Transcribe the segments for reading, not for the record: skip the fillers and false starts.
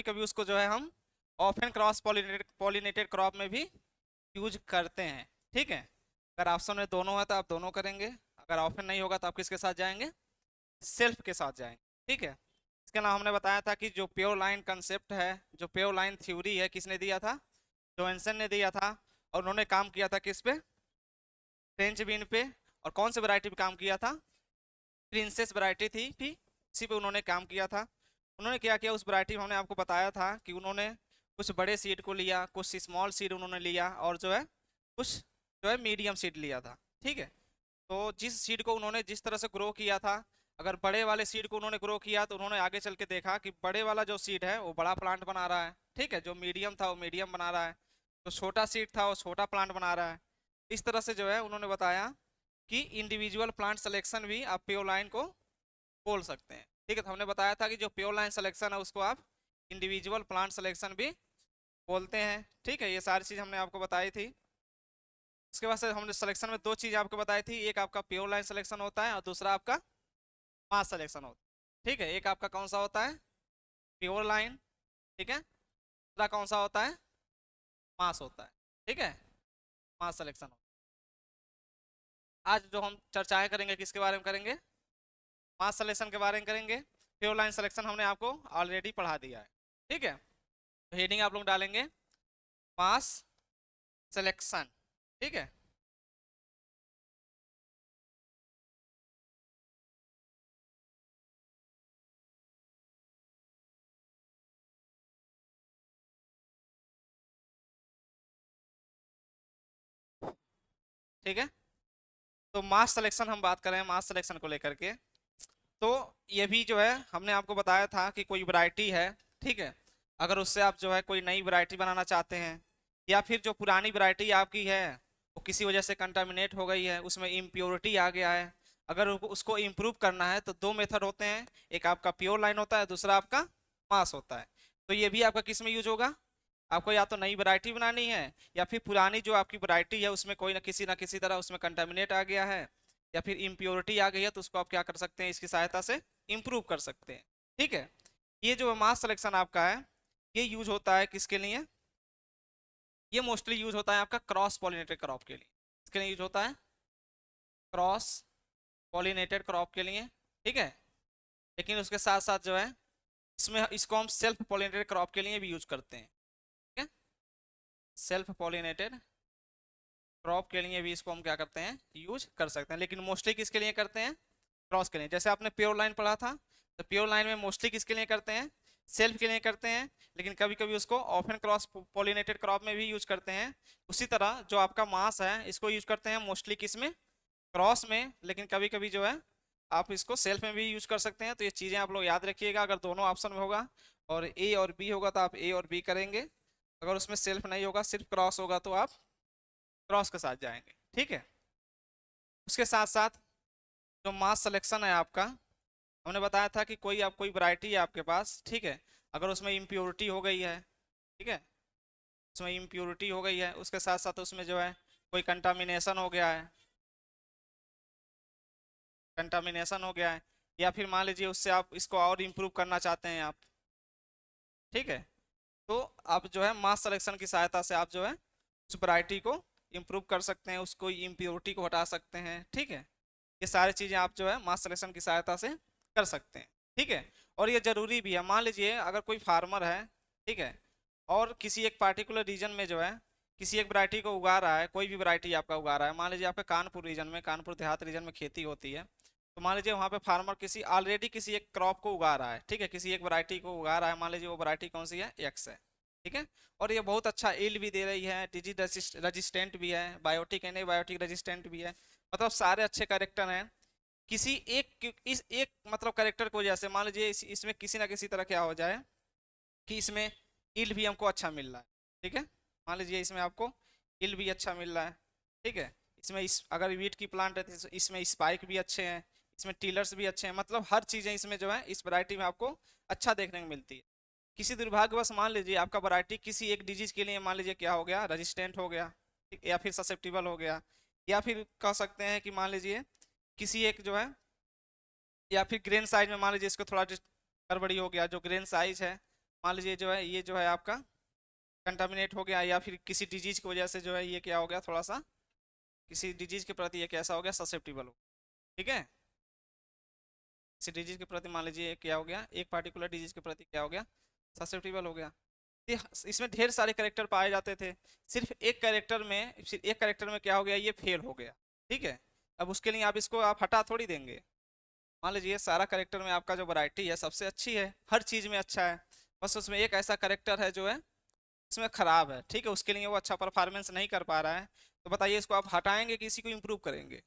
कभी उसको जो है हम of and cross pollinated crop में भी यूज करते हैं। ठीक है, अगर ऑप्शन में दोनों है तो आप दोनों करेंगे, अगर ऑप्शन नहीं होगा तो आप किसके साथ जाएंगे, सेल्फ के साथ जाएंगे। ठीक है, इसके अलावा हमने बताया था कि जो प्योर लाइन कंसेप्ट है, जो प्योर लाइन थ्योरी है, किसने दिया था, जोहानसन ने दिया था। और उन्होंने काम किया था किस पे, फ्रेंच बीन पे। और कौन सी वैरायटी पे काम किया था, प्रिंसेस वैरायटी थी उसी पे उन्होंने काम किया था। उन्होंने क्या किया उस वैरायटी में, हमने आपको बताया था कि उन्होंने कुछ बड़े सीड को लिया, कुछ स्मॉल सीड उन्होंने लिया, और जो है कुछ जो है मीडियम सीड लिया था। ठीक है, तो जिस सीड को उन्होंने जिस तरह से ग्रो किया था, अगर बड़े वाले सीड को उन्होंने ग्रो किया तो उन्होंने आगे चल के देखा कि बड़े वाला जो सीड है वो बड़ा प्लांट बना रहा है। ठीक है, जो मीडियम था वो मीडियम बना रहा है, जो छोटा सीड था वो छोटा प्लांट बना रहा है। इस तरह से जो है उन्होंने बताया कि इंडिविजुअल प्लांट सिलेक्शन भी आप प्योर लाइन को बोल सकते हैं। ठीक है, तो हमने बताया था कि जो प्योर लाइन सिलेक्शन है उसको आप इंडिविजुअल प्लांट सिलेक्शन भी बोलते हैं। ठीक है, ये सारी चीज़ हमने आपको बताई थी। उसके बाद से हमने सिलेक्शन में दो चीज़ आपको बताई थी, एक आपका प्योर लाइन सिलेक्शन होता है और दूसरा आपका मास सिलेक्शन होता है। ठीक है, एक आपका कौन सा होता है, प्योर लाइन। ठीक है, दूसरा कौन सा होता है, मास होता है। ठीक है, मास सिलेक्शन होता है। आज जो हम चर्चाएं करेंगे किसके बारे में करेंगे, मास सिलेक्शन के बारे में करेंगे। प्योर लाइन सिलेक्शन हमने आपको ऑलरेडी पढ़ा दिया है। ठीक है, तो हेडिंग आप लोग डालेंगे मास सिलेक्शन। ठीक है, ठीक है, तो मास सिलेक्शन हम बात करें, मास सिलेक्शन को लेकर के, तो ये भी जो है हमने आपको बताया था कि कोई वैरायटी है। ठीक है, अगर उससे आप जो है कोई नई वैरायटी बनाना चाहते हैं, या फिर जो पुरानी वैरायटी आपकी है वो किसी वजह से कंटामिनेट हो गई है, उसमें इम्प्योरिटी आ गया है, अगर उसको इम्प्रूव करना है तो दो मेथड होते हैं, एक आपका प्योर लाइन होता है, दूसरा आपका मास होता है। तो ये भी आपका किस में यूज होगा, आपको या तो नई वैरायटी बनानी है, या फिर पुरानी जो आपकी वैरायटी है उसमें कोई ना किसी तरह उसमें कंटामिनेट आ गया है, या फिर इम्प्योरिटी आ गई है, तो उसको आप क्या कर सकते हैं, इसकी सहायता से इम्प्रूव कर सकते हैं। ठीक है, ये जो मास सिलेक्शन आपका है ये यूज होता है किसके लिए, ये मोस्टली यूज होता है आपका क्रॉस पॉलिनेटेड क्रॉप के लिए। इसके लिए यूज होता है क्रॉस पॉलिनेटेड क्रॉप के लिए। ठीक है, लेकिन उसके साथ साथ जो है इसमें इसको हम सेल्फ पॉलिनेटेड क्रॉप के लिए भी यूज करते हैं। ठीक है, सेल्फ पॉलिनेटेड क्रॉप के लिए भी इसको हम क्या करते हैं, यूज कर सकते हैं, लेकिन मोस्टली किसके लिए करते हैं, क्रॉस के लिए। जैसे आपने प्योर लाइन पढ़ा था, तो प्योर लाइन में मोस्टली किसके लिए करते हैं, सेल्फ के लिए करते हैं, लेकिन कभी कभी उसको of and cross pollinated crop में भी यूज करते हैं। उसी तरह जो आपका मास है इसको यूज करते हैं मोस्टली किस में, क्रॉस में, लेकिन कभी कभी जो है आप इसको सेल्फ में भी यूज कर सकते हैं। तो ये चीज़ें आप लोग याद रखिएगा, अगर दोनों ऑप्शन में होगा और ए और बी होगा तो आप ए और बी करेंगे, अगर उसमें सेल्फ नहीं होगा सिर्फ क्रॉस होगा तो आप क्रॉस के साथ जाएंगे। ठीक है, उसके साथ साथ जो मास सिलेक्शन है आपका, हमने बताया था कि कोई वैरायटी है आपके पास, ठीक है, अगर उसमें इम्प्योरिटी हो गई है, ठीक है, उसमें इम्प्योरिटी हो गई है, उसके साथ साथ उसमें जो है कोई कंटामिनेशन हो गया है, कंटामिनेशन हो गया है, या फिर मान लीजिए उससे आप इसको और इम्प्रूव करना चाहते हैं आप। ठीक है, तो आप जो है मास सिलेक्शन की सहायता से आप जो है उस वैरायटी को इम्प्रूव कर सकते हैं, उसको इम्प्योरिटी को हटा सकते हैं। ठीक है, ये सारी चीज़ें आप जो है मास सिलेक्शन की सहायता से कर सकते हैं। ठीक है, और ये जरूरी भी है, मान लीजिए अगर कोई फार्मर है, ठीक है, और किसी एक पार्टिकुलर रीजन में जो है किसी एक वैरायटी को उगा रहा है, कोई भी वैरायटी आपका उगा रहा है, मान लीजिए आपका कानपुर रीजन में, कानपुर देहात रीजन में खेती होती है, तो मान लीजिए वहाँ पे फार्मर किसी ऑलरेडी किसी एक क्रॉप को उगा रहा है, ठीक है, किसी एक वैरायटी को उगा रहा है, मान लीजिए वो वैरायटी कौन सी है, एक्स है। ठीक है, और ये बहुत अच्छा ईल्ड भी दे रही है, डिजीज रजिस्टेंट भी है, बायोटिक एंड बायोटिक रजिस्टेंट भी है, मतलब सारे अच्छे कैरेक्टर हैं। किसी इस एक मतलब कैरेक्टर को, जैसे मान लीजिए इसमें किसी ना किसी तरह क्या हो जाए कि इसमें ईल्ड भी हमको अच्छा मिल रहा है। ठीक है, मान लीजिए इसमें आपको ईल्ड भी अच्छा मिल रहा है। ठीक है, इसमें अगर वीट की प्लांट है तो इसमें स्पाइक भी अच्छे हैं, इसमें टीलर्स भी अच्छे हैं, मतलब हर चीज़ें इसमें जो है इस वैरायटी में आपको अच्छा देखने को मिलती है। किसी दुर्भाग्यवश मान लीजिए आपका वैरायटी किसी एक डिजीज के लिए मान लीजिए क्या हो गया, रेजिस्टेंट हो गया, ठीक, या फिर ससेप्टिबल हो गया, या फिर कह सकते हैं कि मान लीजिए किसी एक जो है, या फिर ग्रेन साइज में मान लीजिए इसको थोड़ा गड़बड़ी हो गया, जो ग्रेन साइज है मान लीजिए जो है ये जो है आपका कंटामिनेट हो गया, या फिर किसी डिजीज की वजह से जो है ये क्या हो गया, थोड़ा सा किसी डिजीज के प्रति ये कैसा हो गया, ससेप्टिबल हो, ठीक है। किसी डिजीज के प्रति मान लीजिए क्या हो गया, एक पार्टिकुलर डिजीज के प्रति क्या हो गया, ससेप्टिबल हो गया। इसमें ढेर सारे करेक्टर पाए जाते थे, सिर्फ एक करेक्टर में क्या हो गया, ये फेल हो गया, ठीक है। अब उसके लिए आप इसको आप हटा थोड़ी देंगे। मान लीजिए सारा करेक्टर में आपका जो वैरायटी है सबसे अच्छी है, हर चीज में अच्छा है, बस उसमें एक ऐसा करेक्टर है जो है उसमें खराब है, ठीक है, उसके लिए वो अच्छा परफॉर्मेंस नहीं कर पा रहा है। तो बताइए इसको आप हटाएंगे कि इसी को इम्प्रूव करेंगे।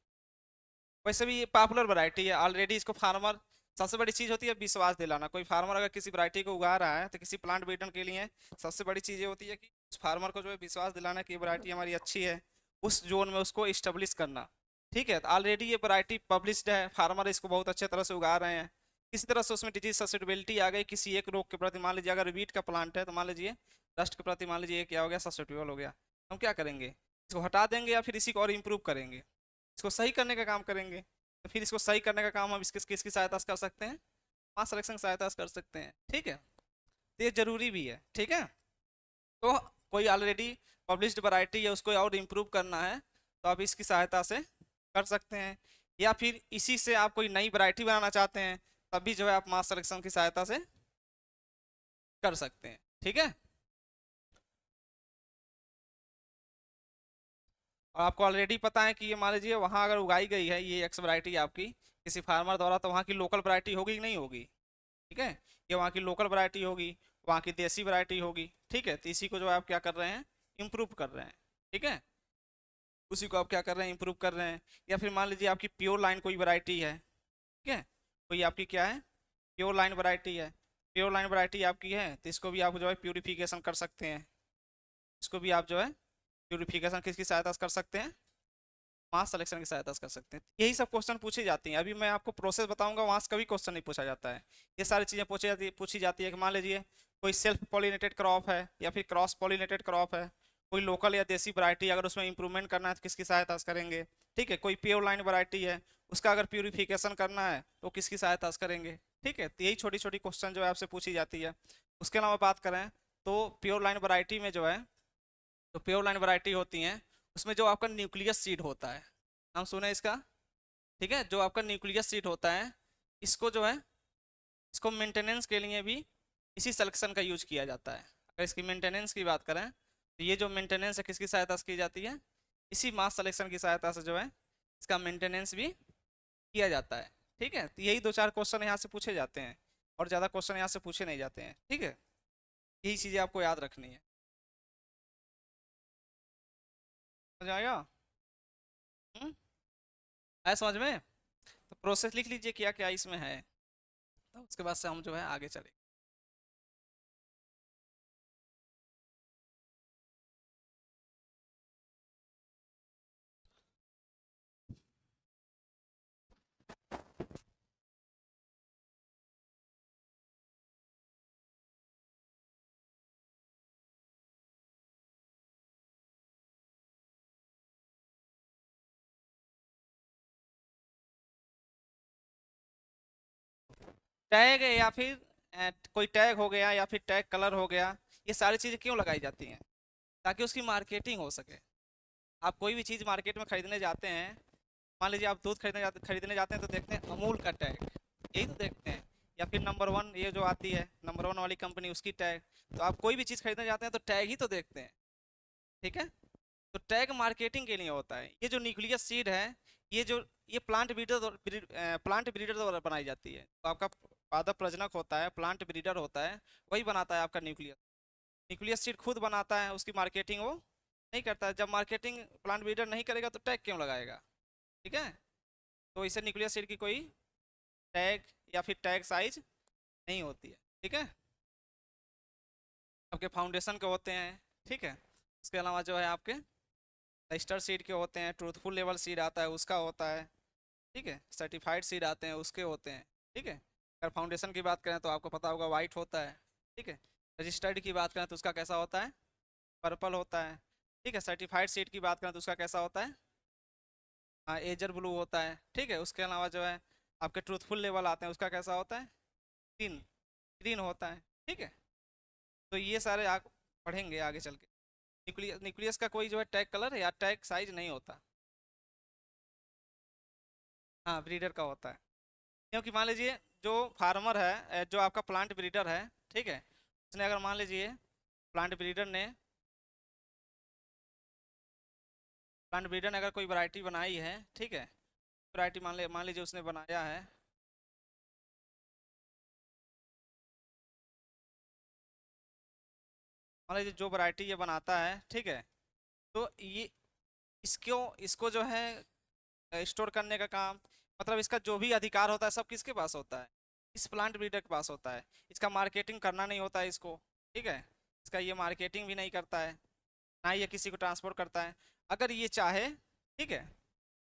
वैसे भी ये पॉपुलर वैरायटी है ऑलरेडी, इसको फार्मर, सबसे बड़ी चीज होती है विश्वास दिलाना। कोई फार्मर अगर किसी वैरायटी को उगा रहा है तो किसी प्लांट ब्रीडर के लिए सबसे बड़ी चीज ये होती है कि उस फार्मर को जो है विश्वास दिलाना कि ये वैरायटी हमारी अच्छी है, उस जोन में उसको इस्टेब्लिश करना, ठीक है। तो ऑलरेडी ये वैरायटी पब्लिश्ड है, फार्मर इसको बहुत अच्छे तरह से उगा रहे हैं, किसी तरह से उसमें डिजीज ससेप्टिबिलिटी आ गई किसी एक रोग के प्रति, मान लीजिए अगर वीट का प्लांट है तो मान लीजिए डस्ट के प्रति मान लीजिए ये क्या हो गया, ससेप्टिबल हो गया, हम क्या करेंगे, इसको हटा देंगे या फिर इसी को और इम्प्रूव करेंगे, इसको सही करने का काम करेंगे। तो फिर इसको सही करने का काम हम किसकी सहायता से कर सकते हैं, मास सिलेक्शन की सहायता से कर सकते हैं, ठीक है। तो ये जरूरी भी है, ठीक है। तो कोई ऑलरेडी पब्लिश्ड वैरायटी है उसको और इम्प्रूव करना है तो आप इसकी सहायता से कर सकते हैं, या फिर इसी से आप कोई नई वैरायटी बनाना चाहते हैं तब भी जो है आप मास सिलेक्शन की सहायता से कर सकते हैं, ठीक है। और आपको ऑलरेडी पता है कि ये मान लीजिए वहाँ अगर उगाई गई है ये एक्स वैरायटी आपकी किसी फार्मर द्वारा, तो वहाँ की लोकल वैरायटी होगी कि नहीं होगी, ठीक है। ये वहाँ की लोकल वैरायटी होगी, वहाँ की देसी वैरायटी होगी, ठीक है। तो इसी को जो है आप क्या कर रहे हैं, इम्प्रूव कर रहे हैं, ठीक है। उसी को आप क्या कर रहे हैं, इम्प्रूव कर रहे हैं। या फिर मान लीजिए आपकी प्योर लाइन कोई वैरायटी है, ठीक है, कोई आपकी क्या है, प्योर लाइन वैरायटी है, प्योर लाइन वैरायटी आपकी है तो इसको भी आप जो है प्यूरिफिकेशन कर सकते हैं, इसको भी आप जो है प्यूरिफिकेशन किसकी सहायता से कर सकते हैं, मास सिलेक्शन की सहायता से कर सकते हैं। यही सब क्वेश्चन पूछी जाती हैं, अभी मैं आपको प्रोसेस बताऊंगा, वहां से कभी क्वेश्चन नहीं पूछा जाता है। ये सारी चीजें पूछी जाती है कि मान लीजिए कोई सेल्फ पॉलिनेटेड क्रॉप है या फिर क्रॉस पॉलिनेटेड क्रॉप है, कोई लोकल या देसी वैरायटी, अगर उसमें इंप्रूवमेंट करना है तो किसकी सहायता से करेंगे, ठीक है। कोई प्योर लाइन वैरायटी है उसका अगर प्यूरिफिकेशन करना है तो किसकी सहायता से करेंगे, ठीक है। तो यही छोटी छोटी क्वेश्चन जो है आपसे पूछी जाती है। उसके अलावा बात करें तो प्योर लाइन वैरायटी में जो है, तो प्योर लाइन वैरायटी होती हैं उसमें जो आपका न्यूक्लियस सीड होता है, नाम सुने इसका, ठीक है। जो आपका न्यूक्लियस सीड होता है इसको जो है इसको मेंटेनेंस के लिए भी इसी सिलेक्शन का यूज किया जाता है। अगर इसकी मेंटेनेंस की बात करें तो ये जो मेंटेनेंस है किसकी सहायता से की जाती है, इसी मास सिलेक्शन की सहायता से जो है इसका मेंटेनेंस भी किया जाता है, ठीक है। तो यही दो चार क्वेश्चन यहाँ से पूछे जाते हैं और ज़्यादा क्वेश्चन यहाँ से पूछे नहीं जाते हैं, ठीक है। यही चीज़ें आपको याद रखनी है, समझ आया। हम्म, आया समझ में। तो प्रोसेस लिख लीजिए क्या क्या इसमें है, तो उसके बाद से हम जो है आगे चले। टैग या फिर कोई टैग हो गया या फिर टैग कलर हो गया, ये सारी चीज़ें क्यों लगाई जाती हैं, ताकि उसकी मार्केटिंग हो सके। आप कोई भी चीज़ मार्केट में खरीदने जाते हैं, मान लीजिए आप दूध खरीदने जाते हैं तो देखते हैं अमूल का टैग, यही तो देखते हैं, या फिर नंबर वन ये जो आती है नंबर वन वाली कंपनी उसकी टैग। तो आप कोई भी चीज़ खरीदने जाते हैं तो टैग ही तो देखते हैं, ठीक है। तो टैग मार्केटिंग के लिए होता है। ये जो न्यूक्लियस सीड है ये जो ये प्लांट ब्रीडर द्वारा बनाई जाती है। तो आपका पादप प्रजनक होता है, प्लांट ब्रीडर होता है, वही बनाता है आपका न्यूक्लियस। न्यूक्लियस सीड खुद बनाता है, उसकी मार्केटिंग वो नहीं करता है। जब मार्केटिंग प्लांट ब्रीडर नहीं करेगा तो टैग क्यों लगाएगा, ठीक है। तो इसे न्यूक्लियस सीड की कोई टैग या फिर टैग साइज नहीं होती है, ठीक है। आपके फाउंडेशन के होते हैं, ठीक है। उसके अलावा जो है आपके रजिस्टर्ड सीड के होते हैं, ट्रूथफुल लेवल सीड आता है उसका होता है, ठीक है। सर्टिफाइड सीड आते हैं उसके होते हैं, ठीक है। अगर फाउंडेशन की बात करें तो आपको पता होगा वाइट होता है, ठीक है। रजिस्टर्ड की बात करें तो उसका कैसा होता है, पर्पल होता है, ठीक है। सर्टिफाइड सीड की बात करें तो उसका कैसा होता है, हाँ एजर ब्लू होता है, ठीक है। उसके अलावा जो है आपके ट्रूथफुल लेवल आते हैं उसका कैसा होता है, ग्रीन, ग्रीन होता है, ठीक है। तो ये सारे आप पढ़ेंगे आगे चल के। न्यूक्लियस का कोई जो है टैग कलर या टैग साइज नहीं होता। हाँ ब्रीडर का होता है। क्योंकि मान लीजिए जो फार्मर है जो आपका प्लांट ब्रीडर है, ठीक है, उसने अगर मान लीजिए प्लांट ब्रीडर ने प्लांट ब्रीडर ने अगर कोई वैरायटी बनाई है, ठीक है, वैरायटी मान लीजिए उसने बनाया है, मान लीजिए जो वैरायटी ये बनाता है, ठीक है, तो ये इसको इसको जो है स्टोर करने का काम, मतलब इसका जो भी अधिकार होता है सब किसके पास होता है, इस प्लांट ब्रीडर के पास होता है। इसका मार्केटिंग करना नहीं होता है इसको, ठीक है, इसका ये मार्केटिंग भी नहीं करता है, ना ये किसी को ट्रांसपोर्ट करता है। अगर ये चाहे, ठीक है,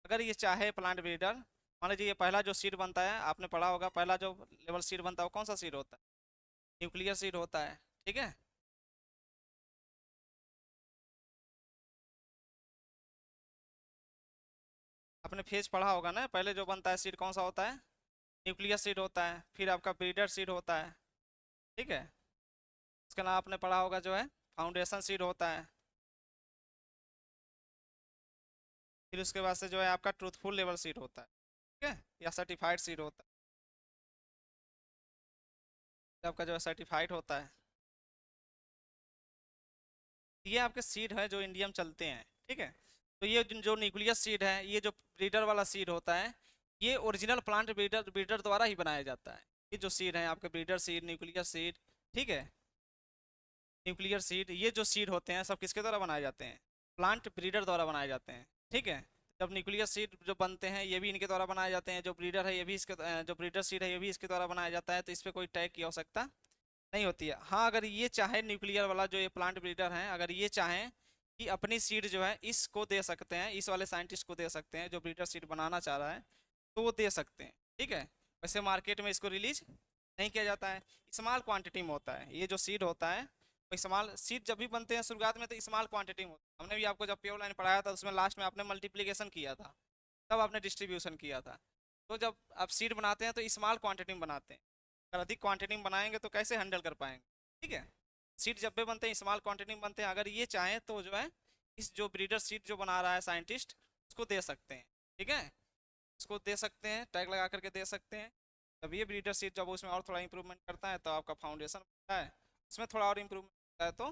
अगर ये चाहे प्लांट ब्रीडर, मान लीजिए ये पहला जो सीड बनता है, आपने पढ़ा होगा पहला जो लेवल सीड बनता है वो कौन सा सीड होता है, न्यूक्लियर सीड होता है, ठीक है। आपने फेज पढ़ा होगा ना, पहले जो बनता है सीड कौन सा होता है, न्यूक्लियर सीड होता है, फिर आपका ब्रीडर सीड होता है, ठीक है, उसका नाम आपने पढ़ा होगा जो है फाउंडेशन सीड होता है, फिर उसके बाद से जो है आपका ट्रूथफुल लेवल सीड होता है, ठीक है, या सर्टिफाइड सीड होता है, आपका जो है सर्टिफाइड होता है। ये आपके सीड है जो इंडिया में चलते हैं, ठीक है। तो ये जो न्यूक्लियस सीड है, ये जो ब्रीडर वाला सीड होता है, ये ओरिजिनल प्लांट ब्रीडर ब्रीडर द्वारा ही बनाया जाता है। ये जो सीड है आपके ब्रीडर सीड, न्यूक्लियस सीड, ठीक है, न्यूक्लियर सीड, ये जो सीड होते हैं सब किसके द्वारा बनाए जाते हैं, प्लांट ब्रीडर द्वारा बनाए जाते हैं, ठीक है। जब न्यूक्लियर सीड जो बनते हैं ये भी इनके द्वारा बनाए जाते हैं, जो ब्रीडर है ये भी इसके जो ब्रीडर सीड है ये भी इसके द्वारा बनाया जाता है, तो इस पर कोई टैग की आवश्यकता नहीं होती है। हाँ अगर ये चाहे न्यूक्लियर वाला जो ये प्लांट ब्रीडर हैं, अगर ये चाहें कि अपनी सीड जो है इसको दे सकते हैं, इस वाले साइंटिस्ट को दे सकते हैं जो ब्रीडर सीड बनाना चाह रहा है, तो वो दे सकते हैं, ठीक है। वैसे मार्केट में इसको रिलीज नहीं किया जाता है, स्मॉल क्वांटिटी में होता है। ये जो सीड होता है वो स्मॉल सीड जब भी बनते हैं शुरुआत में तो स्मॉल क्वांटिटी में होता है। हमने भी आपको जब प्योर लाइन पढ़ाया था उसमें लास्ट में आपने मल्टीप्लिकेशन किया था, तब आपने डिस्ट्रीब्यूशन किया था। तो जब आप सीड बनाते हैं तो स्मॉल क्वांटिटी में बनाते हैं, अगर अधिक क्वांटिटी में बनाएंगे तो कैसे हैंडल कर पाएंगे, ठीक है। सीड जब भी बनते हैं स्मॉल क्वांटिटी में बनते हैं, अगर ये चाहें तो जो है इस जो ब्रीडर सीड जो बना रहा है साइंटिस्ट उसको दे सकते हैं, ठीक है, उसको दे सकते हैं, टैग लगा करके दे सकते हैं। जब ये ब्रीडर सीड जब उसमें और थोड़ा इंप्रूवमेंट करता है तो आपका फाउंडेशन बनता है, उसमें थोड़ा और इंप्रूवमेंट करता है तो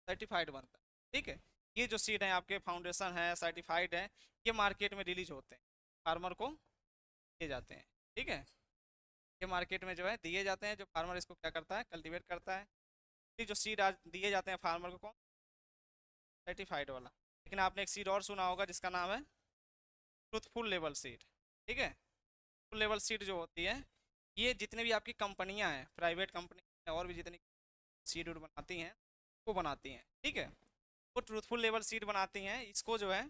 सर्टिफाइड बनता है, ठीक है। ये जो सीड है आपके फाउंडेशन है सर्टिफाइड है, ये मार्केट में रिलीज होते हैं, फार्मर को दिए जाते हैं, ठीक है। ये मार्केट में जो है दिए जाते हैं, जो फार्मर इसको क्या करता है कल्टीवेट करता है। ये जो सीड आज दिए जाते हैं फार्मर को कौन, सर्टिफाइड वाला। लेकिन आपने एक सीड और सुना होगा जिसका नाम है ट्रूथफुल लेवल सीड, ठीक है। ट्रूथफुल लेवल सीड जो होती है, ये जितने भी आपकी कंपनियां हैं प्राइवेट कंपनी और भी जितनी सीड उड बनाती हैं वो बनाती हैं, ठीक है, वो ट्रूथफुल लेवल सीड बनाती हैं। इसको जो है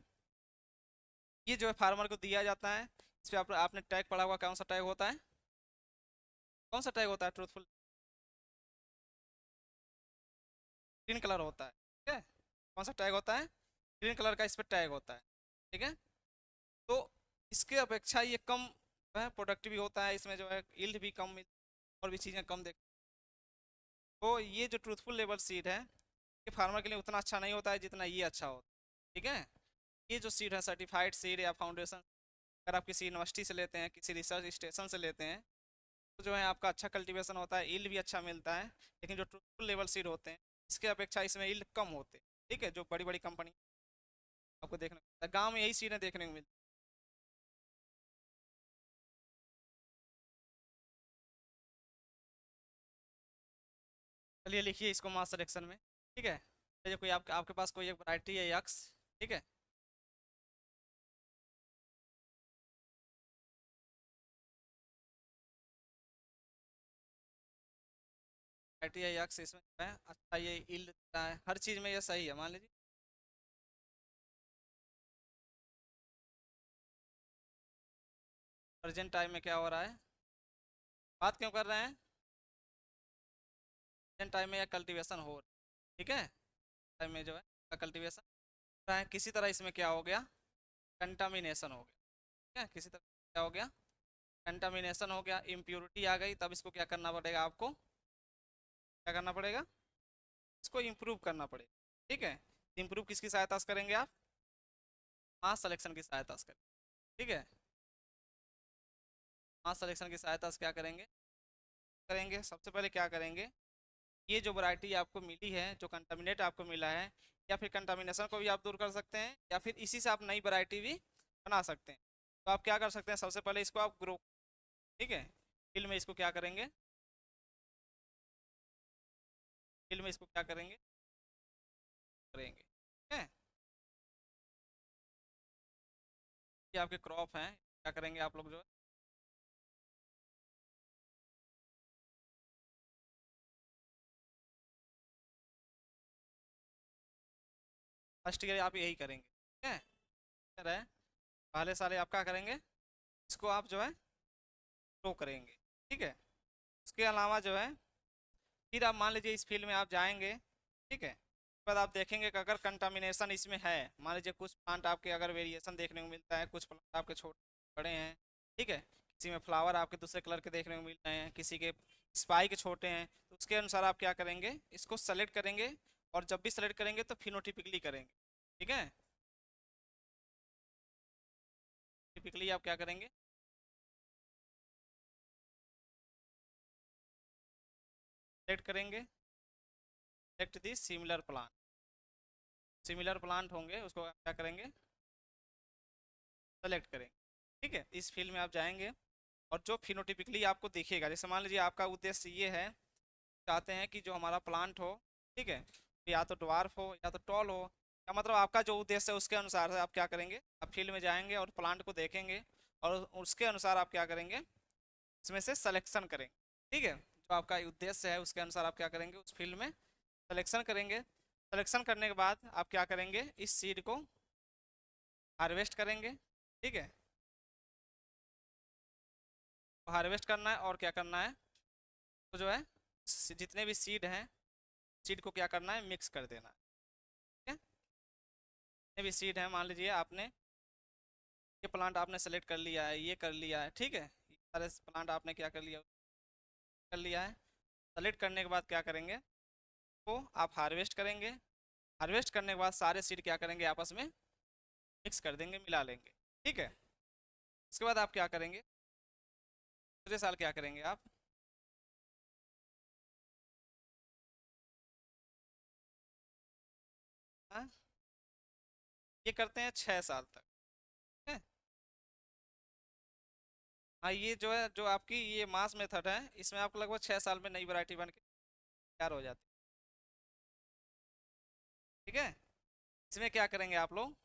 ये जो है फार्मर को दिया जाता है। इस पर आपने टैग पढ़ा हुआ, कौन सा टैग होता है, कौन सा टैग होता है ट्रूथफुल, ग्रीन कलर होता है, ठीक है। कौन सा टैग होता है, ग्रीन कलर का इस पर टैग होता है, ठीक है। तो इसके अपेक्षा ये कम जो है प्रोडक्टिव भी होता है, इसमें जो है यील्ड भी कम और भी चीज़ें कम देख। तो ये जो ट्रूथफुल लेवल सीड है ये फार्मर के लिए उतना अच्छा नहीं होता है जितना ये अच्छा होता है, ठीक है। ये जो सीड है सर्टिफाइड सीड या फाउंडेशन, अगर आप किसी यूनिवर्सिटी से लेते हैं, किसी रिसर्च स्टेशन से लेते हैं, तो जो है आपका अच्छा कल्टीवेशन होता है, यील्ड भी अच्छा मिलता है। लेकिन जो ट्रूथफुल लेवल सीड होते हैं इसके अपेक्षा इसमें यील्ड कम होते हैं, ठीक है, जो बड़ी बड़ी कंपनी आपको देखने को मिलता है, गाँव में यही सीडें देखने को मिलती हैं। चलिए लिखिए इसको मास सिलेक्शन में, ठीक है। ये कोई आपके पास कोई एक वैरायटी है यक्स, ठीक है, वैरायटी है यक्स, इसमें जो है अच्छा ये यील्ड देता है, हर चीज़ में ये सही है, मान लीजिए प्रेजेंट टाइम में क्या हो रहा है, बात क्यों कर रहे हैं, प्रेजेंट टाइम में या कल्टीवेशन हो रहा है, ठीक है, टाइम में जो है कल्टीवेशन हो रहा है, किसी तरह इसमें क्या हो गया, कंटामिनेशन हो गया, ठीक है, किसी तरह क्या हो गया, कंटामिनेशन हो गया, इम्प्योरिटी आ गई, तब इसको क्या करना पड़ेगा आपको, क्या करना पड़ेगा, इसको इम्प्रूव करना पड़ेगा। ठीक है, इम्प्रूव किसकी सहायता से करेंगे आप? मास सिलेक्शन की सहायता से करेंगे। ठीक है, मास सिलेक्शन की सहायता से क्या करेंगे करेंगे सबसे पहले क्या करेंगे, ये जो वैरायटी आपको मिली है, जो कंटामिनेट आपको मिला है, या फिर कंटामिनेशन को भी आप दूर कर सकते हैं, या फिर इसी से आप नई वैरायटी भी बना सकते हैं। तो आप क्या कर सकते हैं, सबसे पहले इसको आप ग्रो, ठीक है, फील्ड में इसको क्या करेंगे, फील्ड में इसको क्या करेंगे करेंगे, ठीक है। ये आपके क्रॉप हैं, क्या करेंगे आप लोग जो है, फर्स्ट ईयर आप यही करेंगे, ठीक है। है, पहले साल आप क्या करेंगे, इसको आप जो है ग्रो करेंगे, ठीक है। उसके अलावा जो है, फिर आप मान लीजिए इस फील्ड में आप जाएंगे, ठीक है, उसके बाद आप देखेंगे कि अगर कंटामिनेशन इसमें है, मान लीजिए कुछ प्लांट आपके अगर वेरिएशन देखने को मिलता है, कुछ प्लांट आपके छोटे बड़े हैं, ठीक है, किसी में फ्लावर आपके दूसरे कलर के देखने को मिल रहे हैं, किसी के स्पाइक छोटे हैं, तो उसके अनुसार आप क्या करेंगे, इसको सेलेक्ट करेंगे, और जब भी सेलेक्ट करेंगे तो फिनोटिपिकली करेंगे, ठीक है। टिपिकली आप क्या करेंगे, सेलेक्ट करेंगे, सेलेक्ट दी सिमिलर प्लांट होंगे, उसको आप क्या करेंगे, सेलेक्ट करेंगे, ठीक है। इस फील्ड में आप जाएंगे, और जो फिनोटिपिकली आपको दिखेगा, जैसे मान लीजिए आपका उद्देश्य ये है, चाहते हैं कि जो हमारा प्लांट हो, ठीक है, या तो ड्वार्फ हो या तो टॉल हो, या मतलब आपका जो उद्देश्य है उसके अनुसार से आप क्या करेंगे, आप फील्ड में जाएंगे और प्लांट को देखेंगे, और उसके अनुसार आप क्या करेंगे, इसमें से सिलेक्शन करेंगे, ठीक है। जो आपका उद्देश्य है उसके अनुसार आप क्या करेंगे, उस फील्ड में सिलेक्शन करेंगे। सिलेक्शन करने के बाद आप क्या करेंगे, इस सीड को हार्वेस्ट करेंगे, ठीक है। हार्वेस्ट करना है, और क्या करना है, तो जो है जितने भी सीड हैं, सीड को क्या करना है, मिक्स कर देना है, ठीक है। जितने भी सीड हैं, मान लीजिए आपने ये प्लांट आपने सेलेक्ट कर लिया है, ये कर लिया है, ठीक है, ये सारे प्लांट आपने क्या कर लिया है। सेलेक्ट करने के बाद क्या करेंगे, तो आप हार्वेस्ट करेंगे। हार्वेस्ट करने के बाद सारे सीड क्या करेंगे, आपस में मिक्स कर देंगे, मिला लेंगे, ठीक है। उसके बाद आप क्या करेंगे, दूसरे साल क्या करेंगे आप, हाँ, ये करते हैं 6 साल तक, ठीक है। हाँ, ये जो है, जो आपकी ये मास मेथड है, इसमें आपको लगभग 6 साल में नई वैरायटी बन के तैयार हो जाती है, ठीक है। इसमें क्या करेंगे आप लोग,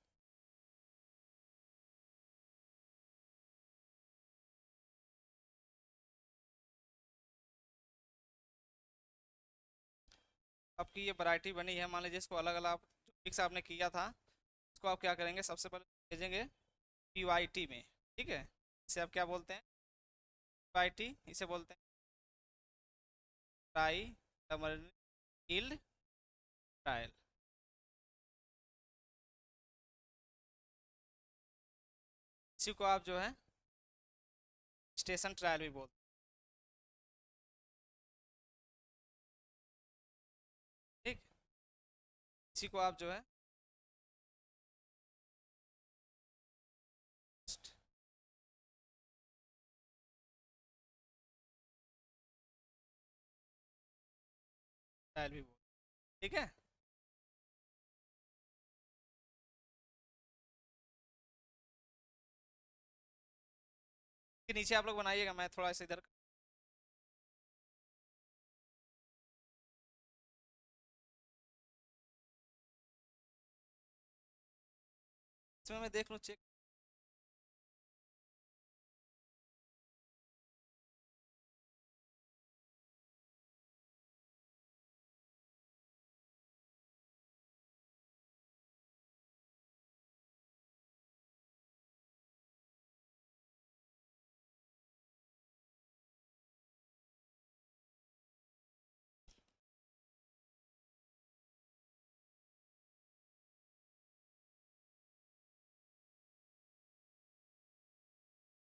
आपकी ये वैरायटी बनी है, मान लीजिए इसको अलग अलग जो फिक्स आपने किया था, उसको आप क्या करेंगे, सबसे पहले भेजेंगे पीवाईटी में, ठीक है। इसे आप क्या बोलते हैं, पीवाईटी इसे बोलते हैं, ट्राई यील्ड ट्रायल। इसी को आप जो है स्टेशन ट्रायल भी बोलते हैं, ठीक। इसी को आप जो है ट्रायल भी बोलते हैं, ठीक है। के नीचे आप लोग बनाइएगा, मैं थोड़ा सा इधर, इसमें मैं देख लूँ चेक।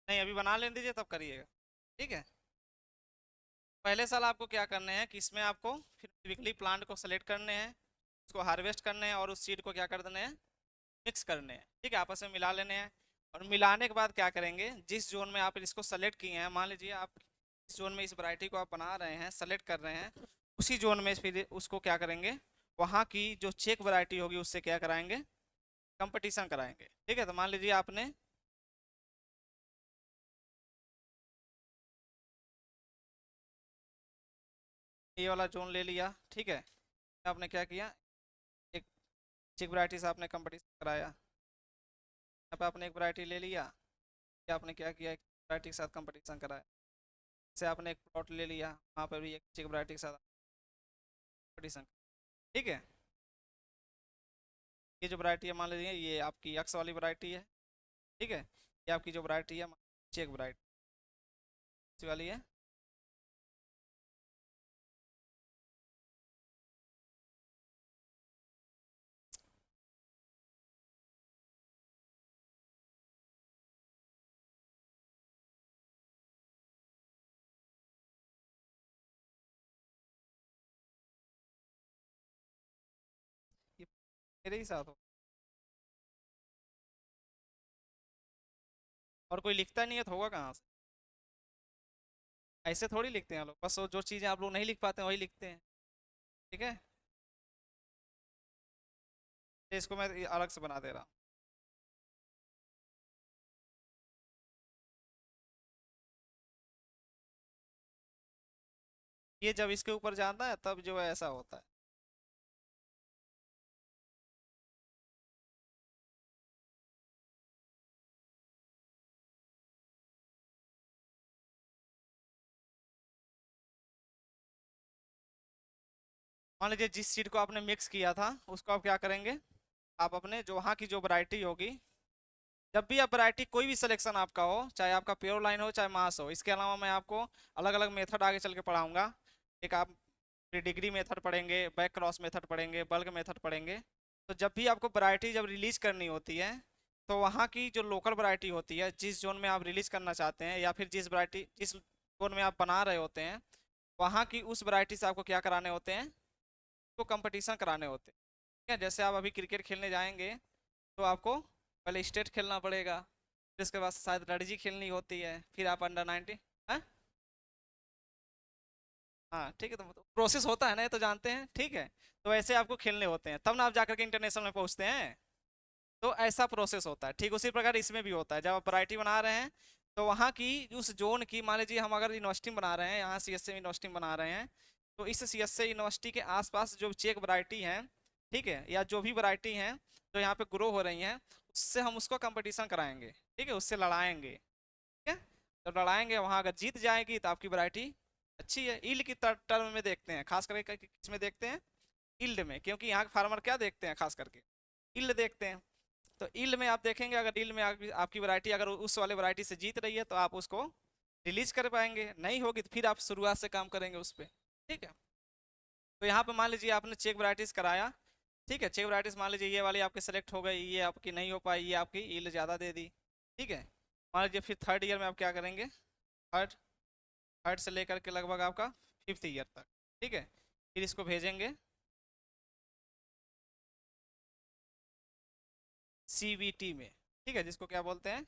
नहीं, अभी बना लेने दीजिए, तब करिएगा, ठीक है। पहले साल आपको क्या करने हैं कि इसमें आपको फिर वीकली प्लांट को सेलेक्ट करने हैं, उसको हार्वेस्ट करने हैं और उस सीड को क्या कर देने हैं, मिक्स करने हैं, ठीक है, आपस में मिला लेने हैं। और मिलाने के बाद क्या करेंगे, जिस जोन में आप इसको सेलेक्ट किए हैं, मान लीजिए आप इस जोन में इस वैरायटी को आप बना रहे हैं, सेलेक्ट कर रहे हैं, उसी जोन में फिर उसको क्या करेंगे, वहाँ की जो चेक वैरायटी होगी उससे क्या कराएंगे, कंपटीशन कराएंगे, ठीक है। तो मान लीजिए आपने ये वाला जोन ले लिया, ठीक है, आपने क्या किया, एक चेक वैरायटी से आपने कंपटीशन कराया, यहाँ पे आपने एक वैरायटी ले लिया, या आपने क्या किया, एक वैरायटी के साथ कंपटीशन कराया, से आपने एक प्लॉट ले लिया, वहाँ पर भी एक चेक वैरायटी के साथ कंपटीशन, ठीक है। ये जो वैरायटी है मान लीजिए ये आपकी एक्स वाली वैरायटी है, ठीक है, ये आपकी जो वैरायटी है चेक वैरायटी वाली है। ये मेरे ही साथ हो, और कोई लिखता नहीं है तो होगा कहाँ से, ऐसे थोड़ी लिखते हैं लोग, बस वो जो चीज़ें आप लोग नहीं लिख पाते हैं वही लिखते हैं, ठीक है। तो इसको मैं अलग से बना दे रहा हूँ। ये जब इसके ऊपर जाता है तब जो है ऐसा होता है। मान लीजिए जिस सीड को आपने मिक्स किया था उसको आप क्या करेंगे, आप अपने जो वहाँ की जो वैरायटी होगी, जब भी आप वैरायटी कोई भी सिलेक्शन आपका हो, चाहे आपका प्योर लाइन हो चाहे मास हो, इसके अलावा मैं आपको अलग अलग मेथड आगे चल के पढ़ाऊंगा। एक आप डिग्री मेथड पढ़ेंगे, बैक क्रॉस मेथड पढ़ेंगे, बल्क मेथड पढ़ेंगे। तो जब भी आपको वैरायटी जब रिलीज करनी होती है, तो वहाँ की जो लोकल वैरायटी होती है जिस जोन में आप रिलीज करना चाहते हैं, या फिर जिस जोन में आप बना रहे होते हैं, वहाँ की उस वैरायटी से आपको क्या कराने होते हैं, तो कंपटीशन कराने होते हैं, ठीक है। जैसे आप अभी क्रिकेट खेलने जाएंगे तो आपको पहले स्टेट खेलना पड़ेगा, फिर उसके बाद शायद रणजी खेलनी होती है, फिर आप अंडर 19। हाँ हाँ, ठीक है, तो प्रोसेस होता है ना, ये तो जानते हैं, ठीक है। तो ऐसे आपको खेलने होते हैं तब ना आप जाकर के इंटरनेशनल में पहुंचते हैं। तो ऐसा प्रोसेस होता है, ठीक उसी प्रकार इसमें भी होता है। जब आप वैरायटी बना रहे हैं तो वहाँ की उस जोन की, मान लीजिए हम अगर यूनिवर्सिटी बना रहे हैं, यहाँ CSA यूनिवर्सिटी बना रहे हैं, तो इस CSA यूनिवर्सिटी के आसपास जो चेक वैरायटी है, ठीक है, या जो भी वैरायटी हैं जो यहाँ पे ग्रो हो रही हैं, उससे हम उसको कंपटीशन कराएंगे, ठीक है, उससे लड़ाएंगे, ठीक है। जब लड़ाएंगे वहाँ अगर जीत जाएगी तो आपकी वैरायटी अच्छी है। ईल्ड की टर्म में देखते हैं, खास करके किस में देखते हैं, ईल्ड में, क्योंकि यहाँ के फार्मर क्या देखते हैं, खास करके ईल्ड देखते हैं। तो ईल्ड में आप देखेंगे, अगर ईल्ड में आपकी वैरायटी अगर उस वाले वैरायटी से जीत रही है तो आप उसको रिलीज कर पाएंगे, नहीं होगी तो फिर आप शुरुआत से काम करेंगे उस पर, ठीक है। तो यहाँ पे मान लीजिए आपने चेक वैरायटीज कराया, ठीक है, चेक वैरायटीज मान लीजिए ये वाली आपकी सेलेक्ट हो गई, ये आपकी नहीं हो पाई, ये आपकी ईल्ड ज़्यादा दे दी, ठीक है। मान लीजिए फिर थर्ड ईयर में आप क्या करेंगे, थर्ड थर्ड से लेकर के लगभग आपका फिफ्थ ईयर तक, ठीक है, फिर इसको भेजेंगे CVT में, ठीक है, जिसको क्या बोलते हैं,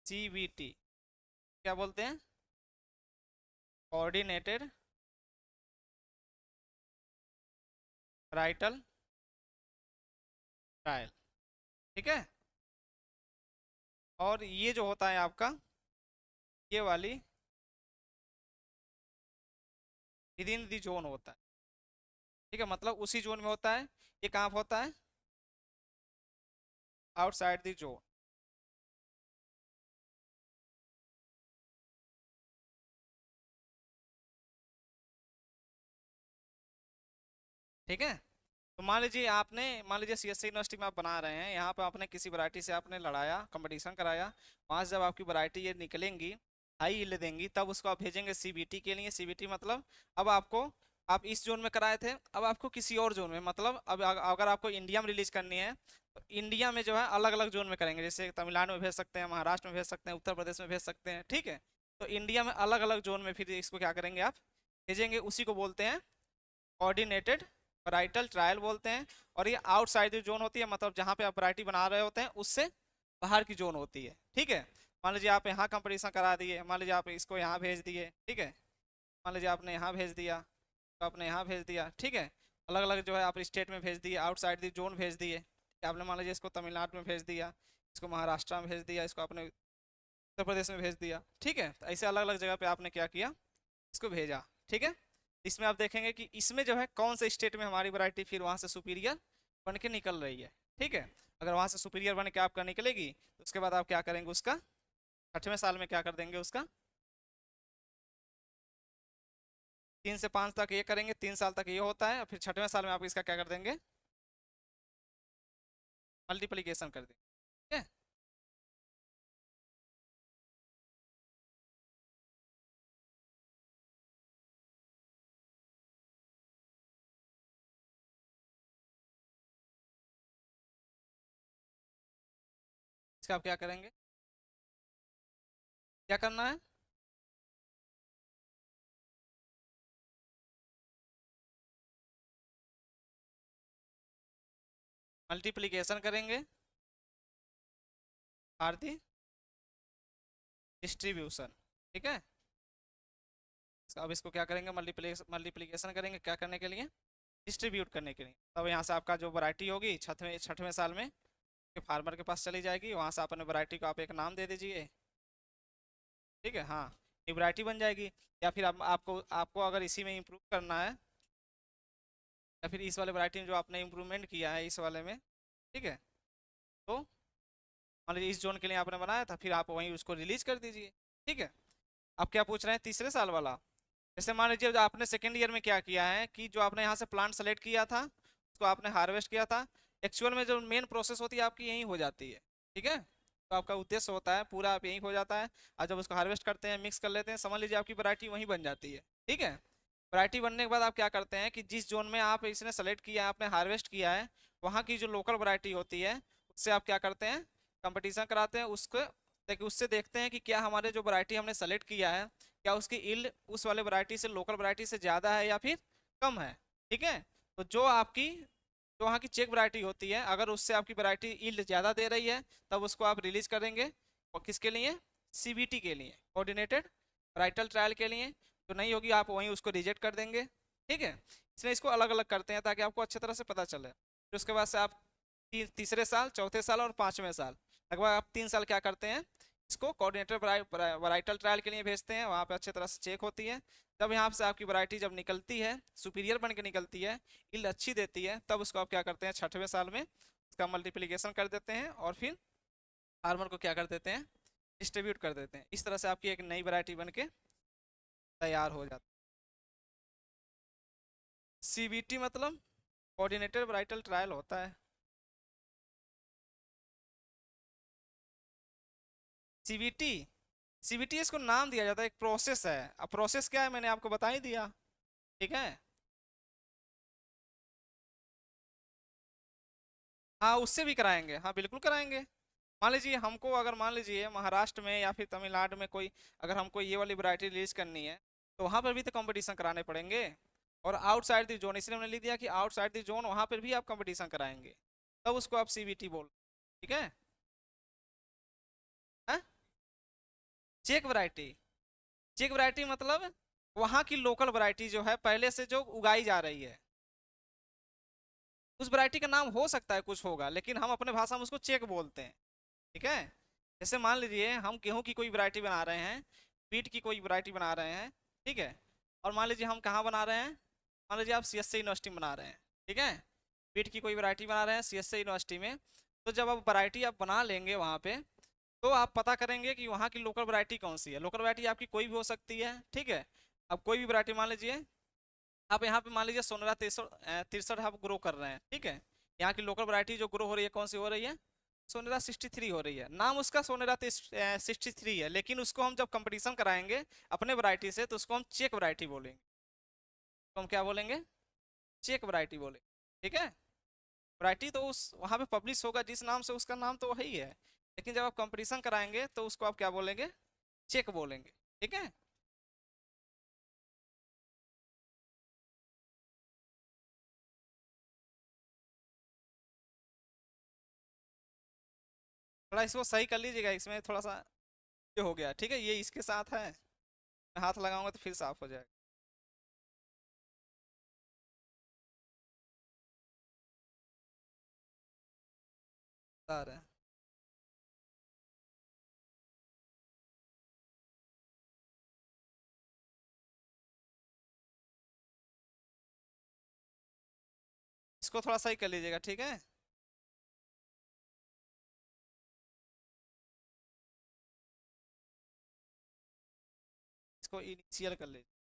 CVT, क्या बोलते हैं, कोऑर्डिनेटेड राइटल ट्रायल, ठीक है। और ये जो होता है आपका, ये वाली विद इन दी जोन होता है, ठीक है, मतलब उसी जोन में होता है। ये कहाँ पे होता है, आउटसाइड दी जोन, ठीक है। तो मान लीजिए CSC यूनिवर्सिटी में आप बना रहे हैं, यहाँ पे आपने किसी वैरायटी से आपने लड़ाया, कंपटीशन कराया, वहाँ से जब आपकी वैरायटी ये निकलेंगी, हाई यील्ड देंगी, तब उसको आप भेजेंगे CBT के लिए। CBT मतलब अब आपको, आप इस जोन में कराए थे, अब आपको किसी और जोन में, मतलब अब अगर आपको इंडिया में रिलीज करनी है तो इंडिया में जो है अलग अलग जोन में करेंगे, जैसे तमिलनाडु में भेज सकते हैं, महाराष्ट्र में भेज सकते हैं, उत्तर प्रदेश में भेज सकते हैं, ठीक है। तो इंडिया में अलग अलग जोन में फिर इसको क्या करेंगे आप भेजेंगे उसी को बोलते हैं कोऑर्डिनेटेड वैराइटल ट्रायल बोलते हैं। और ये आउटसाइड जो जोन होती है, मतलब जहाँ पे आप वैरायटी बना रहे होते हैं उससे बाहर की जोन होती है। ठीक है, मान लीजिए आप यहाँ कंपटीशन करा दिए, मान लीजिए आप इसको यहाँ भेज दिए, ठीक है, मान लीजिए आपने यहाँ भेज दिया, तो आपने यहाँ भेज दिया, ठीक है, अलग अलग जो है आप स्टेट में भेज दिए, आउटसाइड दी जोन भेज दिए। आपने मान लीजिए इसको तमिलनाडु में भेज दिया, इसको महाराष्ट्र में भेज दिया, इसको आपने उत्तर प्रदेश में भेज दिया। ठीक है, तो ऐसे अलग अलग जगह पे आपने क्या किया, इसको भेजा। ठीक है, इसमें आप देखेंगे कि इसमें जो है कौन से स्टेट में हमारी वैरायटी फिर वहाँ से सुपीरियर बन के निकल रही है। ठीक है, अगर वहाँ से सुपीरियर बन के आपका निकलेगी तो उसके बाद आप क्या करेंगे, उसका 6वें साल में क्या कर देंगे, उसका 3 से 5 तक ये करेंगे, 3 साल तक ये होता है, और फिर 6वें साल में आप इसका क्या कर देंगे, मल्टीप्लीकेशन कर देंगे। ठीक है, इसका आप क्या करेंगे, क्या करना है, मल्टीप्लीकेशन करेंगे आर दी डिस्ट्रीब्यूशन। ठीक है, अब इसको क्या करेंगे, मल्टीप्लीकेशन करेंगे, क्या करने के लिए, डिस्ट्रीब्यूट करने के लिए। तब यहाँ से आपका जो वैरायटी होगी छठवें छठवें साल में फार्मर के पास चली जाएगी, वहाँ से अपने वैरायटी को आप एक नाम दे दीजिए। ठीक है, हाँ, ये वैरायटी बन जाएगी। या फिर आपको आपको अगर इसी में इम्प्रूव करना है, या फिर इस वाले वैरायटी में जो आपने इम्प्रूवमेंट किया है इस वाले में, ठीक है, तो मान लीजिए इस जोन के लिए आपने बनाया था, फिर आप वहीं उसको रिलीज कर दीजिए। ठीक है, आप क्या पूछ रहे हैं, तीसरे साल वाला। जैसे मान लीजिए जो आपने सेकेंड ईयर में क्या किया है कि जो आपने यहाँ से प्लांट सेलेक्ट किया था उसको आपने हार्वेस्ट किया था, एक्चुअल में जो मेन प्रोसेस होती है आपकी यहीं हो जाती है। ठीक है, तो आपका उद्देश्य होता है पूरा आप यहीं हो जाता है, और जब उसको हार्वेस्ट करते हैं, मिक्स कर लेते हैं, समझ लीजिए आपकी वैरायटी वहीं बन जाती है। ठीक है, वैरायटी बनने के बाद आप क्या करते हैं कि जिस जोन में आप इसने सेलेक्ट किया है, आपने हार्वेस्ट किया है, वहाँ की जो लोकल वैरायटी होती है उससे आप क्या करते हैं, कंपटीशन कराते हैं उसको, ताकि उससे देखते हैं कि क्या हमारे जो वैरायटी हमने सेलेक्ट किया है, क्या उसकी इल्ड उस वाले वैरायटी से, लोकल वैरायटी से ज़्यादा है या फिर कम है। ठीक है, तो जो वहाँ की चेक वैरायटी होती है, अगर उससे आपकी वैरायटी इल्ड ज़्यादा दे रही है, तब उसको आप रिलीज करेंगे। और किसके लिए, सीबीटी के लिए, कोऑर्डिनेटेड वैराइटल ट्रायल के लिए। तो नहीं होगी आप वहीं उसको रिजेक्ट कर देंगे। ठीक है, इसमें इसको अलग अलग करते हैं ताकि आपको अच्छी तरह से पता चले। फिर उसके बाद से आप तीसरे साल, चौथे साल और 5वें साल, लगभग आप 3 साल क्या करते हैं, इसको कोऑर्डिनेटर वैराइटल ट्रायल के लिए भेजते हैं, वहाँ पे अच्छी तरह से चेक होती है। जब यहाँ से आपकी वैरायटी जब निकलती है, सुपीरियर बन के निकलती है, इल्ड अच्छी देती है, तब उसको आप क्या करते हैं, 6वें साल में उसका मल्टीप्लिकेशन कर देते हैं, और फिर फार्मर को क्या कर देते हैं, डिस्ट्रीब्यूट कर देते हैं। इस तरह से आपकी एक नई वैरायटी बन के तैयार हो जाती है। सीबीटी मतलब कोऑर्डिनेटेड वैराइटल ट्रायल होता है। सीबीटी, सीबीटी इसको नाम दिया जाता है, एक प्रोसेस है। अब प्रोसेस क्या है मैंने आपको बता ही दिया। ठीक है, हाँ उससे भी कराएंगे, हाँ बिल्कुल कराएंगे। मान लीजिए हमको, अगर मान लीजिए महाराष्ट्र में या फिर तमिलनाडु में कोई, अगर हमको ये वाली वैरायटी रिलीज करनी है, तो वहाँ पर भी तो कंपटीशन कराने पड़ेंगे। और आउटसाइड द जोन, इसलिए हमने लिख दिया कि आउटसाइड द जोन, वहाँ पर भी आप कंपटीशन कराएंगे, तब उसको आप सीबीटी बोल। ठीक है, हाँ? चेक वैरायटी, चेक वैरायटी मतलब वहाँ की लोकल वैरायटी जो है पहले से जो उगाई जा रही है, उस वैरायटी का नाम हो सकता है कुछ होगा, लेकिन हम अपने भाषा में उसको चेक बोलते हैं। ठीक है, जैसे मान लीजिए हम गेहूं की कोई वैरायटी बना रहे हैं, पीट की कोई वैरायटी बना रहे हैं। ठीक है, और मान लीजिए हम कहाँ बना रहे हैं, मान लीजिए आप सीएससी यूनिवर्सिटी में बना रहे हैं। ठीक है, पीट की कोई वैरायटी बना रहे हैं सीएससी यूनिवर्सिटी में, तो जब आप वैरायटी आप बना लेंगे वहाँ पे, तो आप पता करेंगे कि वहाँ की लोकल वैरायटी कौन सी है। लोकल वैरायटी आपकी कोई भी हो सकती है। ठीक है, अब कोई भी वैरायटी मान लीजिए, आप यहाँ पे मान लीजिए सोनरा 63 आप ग्रो कर रहे हैं। ठीक है, यहाँ की लोकल वैरायटी जो ग्रो हो रही है कौन सी हो रही है, सोनेरा 63 हो रही है। नाम उसका सोनेरा 63 है, लेकिन उसको हम जब कंपटीशन कराएंगे अपने वैरायटी से, तो उसको हम चेक वैरायटी बोलेंगे। तो हम क्या बोलेंगे, चेक वैरायटी बोलेंगे। ठीक है, वैरायटी तो उस वहाँ पे पब्लिश होगा जिस नाम से, उसका नाम तो वही है, लेकिन जब आप कंपटीशन कराएंगे तो उसको आप क्या बोलेंगे, चेक बोलेंगे। ठीक है, थोड़ा इसको सही कर लीजिएगा, इसमें थोड़ा सा ये हो गया, ठीक है, ये इसके साथ है, मैं हाथ लगाऊंगा तो फिर साफ हो जाएगा। बता रहे हैं। इसको थोड़ा सही कर लीजिएगा, ठीक है। इसको इनिशियल कर लीजिए।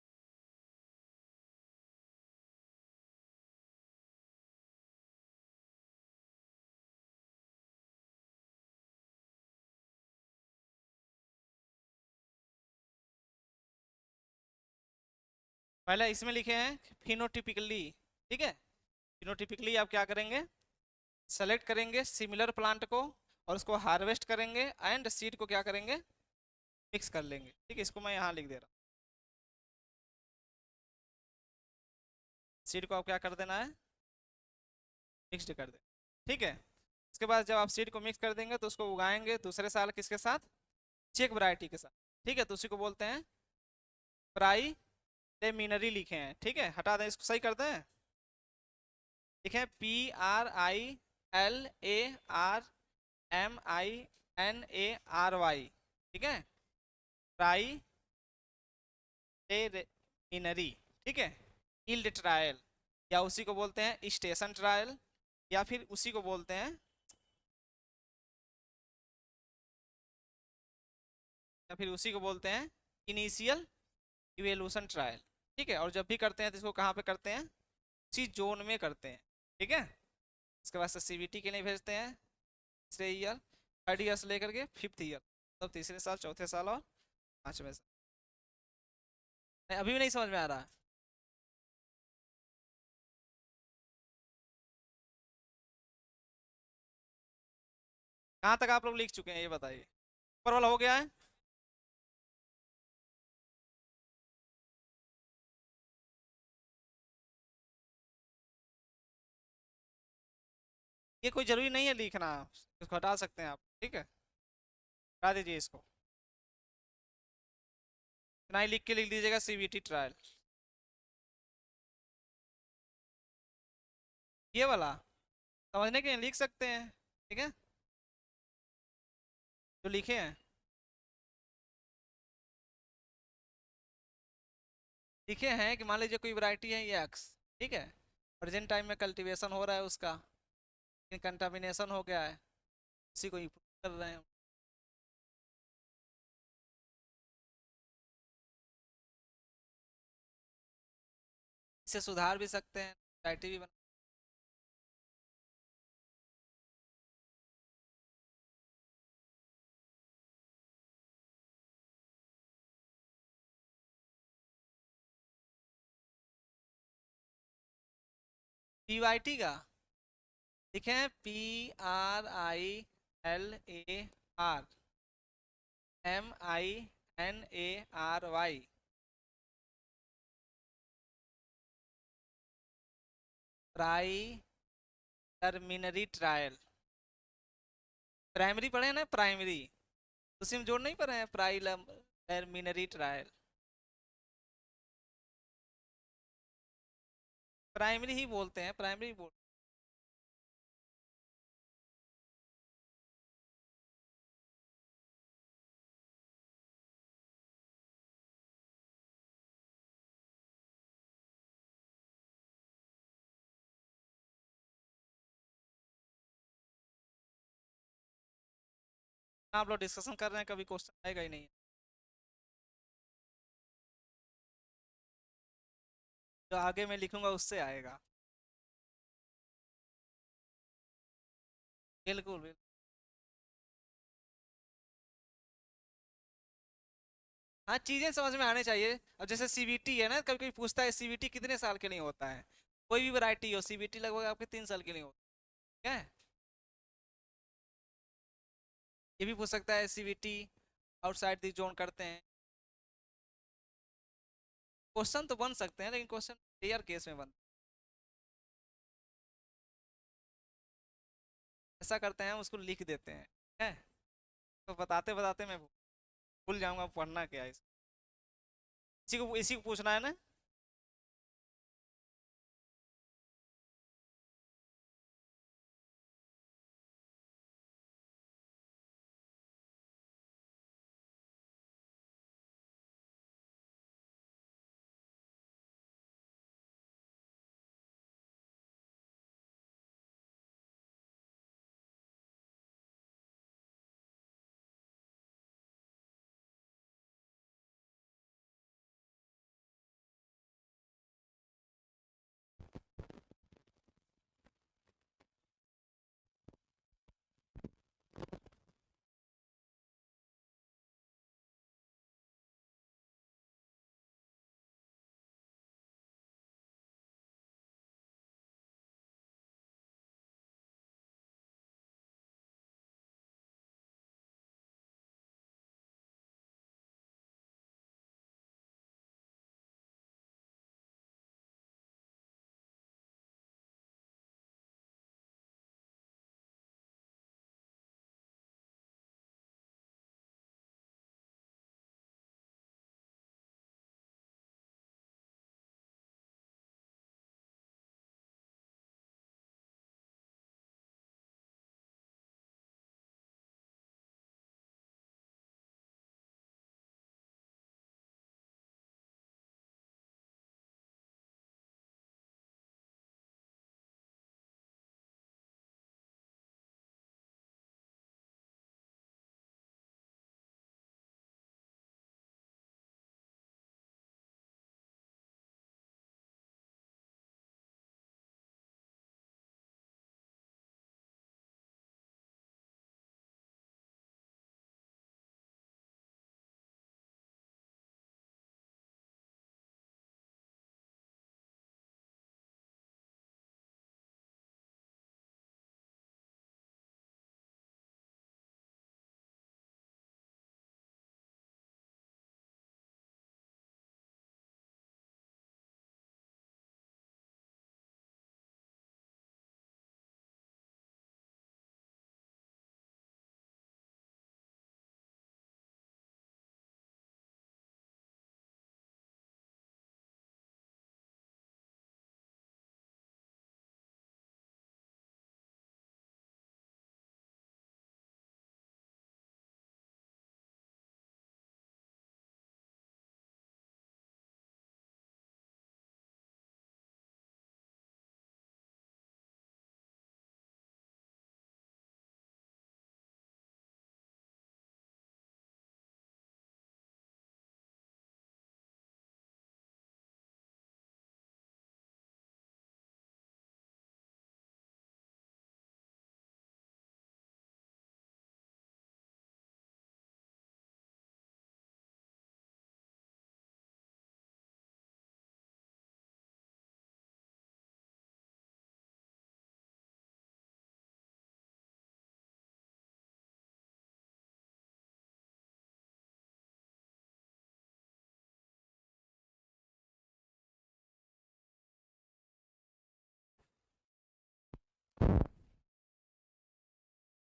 पहले इसमें लिखे हैं फिनोटिपिकली, ठीक है। फिनोटिपिकली आप क्या करेंगे, सेलेक्ट करेंगे सिमिलर प्लांट को और उसको हार्वेस्ट करेंगे एंड सीड को क्या करेंगे, मिक्स कर लेंगे, ठीक है। इसको मैं यहाँ लिख दे रहा हूँ, सीड को आप क्या कर देना है, मिक्सड कर दें, ठीक है। उसके बाद जब आप सीड को मिक्स कर देंगे तो उसको उगाएंगे दूसरे साल किसके साथ, चेक वैरायटी के साथ, ठीक है। तो उसी को बोलते हैं प्राइलेमिनरी लिखे हैं, ठीक है। हटा दें, इसको सही कर दें, लिखे PRILARMINARY, ठीक है, प्राइलेमिनरी, ठीक है। यील्ड ट्रायल, या उसी को बोलते हैं स्टेशन ट्रायल, या फिर उसी को बोलते हैं, या फिर उसी को बोलते हैं इनिशियल इवेल्यूशन ट्रायल, ठीक है। और जब भी करते हैं तो इसको कहाँ पे करते हैं, उसी जोन में करते हैं, ठीक है। इसके बाद से CBT के लिए भेजते हैं, तीसरे ईयर, थर्ड ईयर से लेकर के फिफ्थ ईयर, मतलब तीसरे साल, चौथे साल और पाँचवें साल। नहीं, अभी भी नहीं समझ में आ रहा। कहाँ तक आप लोग लिख चुके हैं ये बताइए, ऊपर वाला हो गया है। ये कोई जरूरी नहीं है लिखना, इसको हटा सकते हैं आप, ठीक है, हटा दीजिए इसको। इतना ही लिख के लिख दीजिएगा CBT ट्रायल, ये वाला समझने के लिए लिख सकते हैं, ठीक है, जो लिखे हैं। लिखे हैं कि मान लीजिए कोई वैरायटी है ये एक्स, ठीक है, प्रेजेंट टाइम में कल्टीवेशन हो रहा है उसका, लेकिन कंटामिनेशन हो गया है, उसी को इम्प्रूव कर रहे हैं। इसे सुधार भी सकते हैं, वैरायटी भी बना। PYT का लिखे हैं PRILARMINARY, प्राइलमिनरी ट्रायल। प्राइमरी पढ़े हैं ना, प्राइमरी, उसी में जोड़ नहीं पढ़े हैं, प्राइलमिनरी ट्रायल, प्राइमरी ही बोलते हैं, प्राइमरी बोल। आप लोग डिस्कशन कर रहे हैं, कभी क्वेश्चन आएगा ही नहीं, जो आगे मैं लिखूंगा उससे आएगा। बिल्कुल बिल्कुल। हाँ, चीजें समझ में आने चाहिए। अब जैसे CBT है ना, कभी कोई पूछता है CBT कितने साल के लिए होता है, कोई भी वैरायटी हो, CBT लगभग आपके 3 साल के लिए होता है, ये भी पूछ सकता है CBT आउटसाइड दी जोन करते हैं। क्वेश्चन तो बन सकते हैं, लेकिन क्वेश्चन रेयर केस में बनते हैं। ऐसा करते हैं, उसको लिख देते हैं, है। तो बताते बताते मैं भूल जाऊंगा पढ़ना क्या है। इसी को पूछना है ना।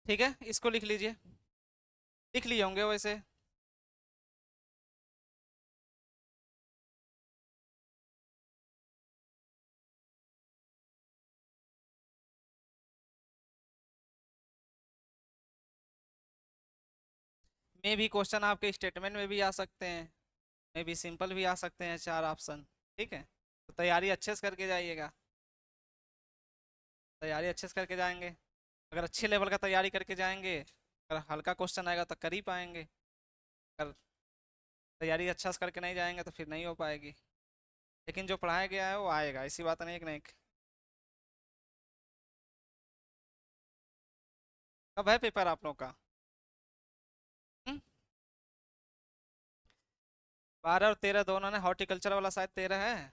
ठीक है, इसको लिख लीजिए। लिख लिए होंगे वैसे। मे भी क्वेश्चन आपके स्टेटमेंट में भी आ सकते हैं, मे भी सिंपल भी आ सकते हैं, चार ऑप्शन। ठीक है, तो तैयारी अच्छे से करके जाइएगा। तैयारी अच्छे से करके जाएंगे, अगर अच्छे लेवल का तैयारी करके जाएंगे, अगर हल्का क्वेश्चन आएगा तो कर ही पाएंगे। अगर तैयारी अच्छा से करके नहीं जाएंगे तो फिर नहीं हो पाएगी। लेकिन जो पढ़ाया गया है वो आएगा, ऐसी बात नहीं है कि नहीं। कब है पेपर आप लोग का? 12 और 13 दोनों ने, हॉर्टिकल्चर वाला शायद 13 है।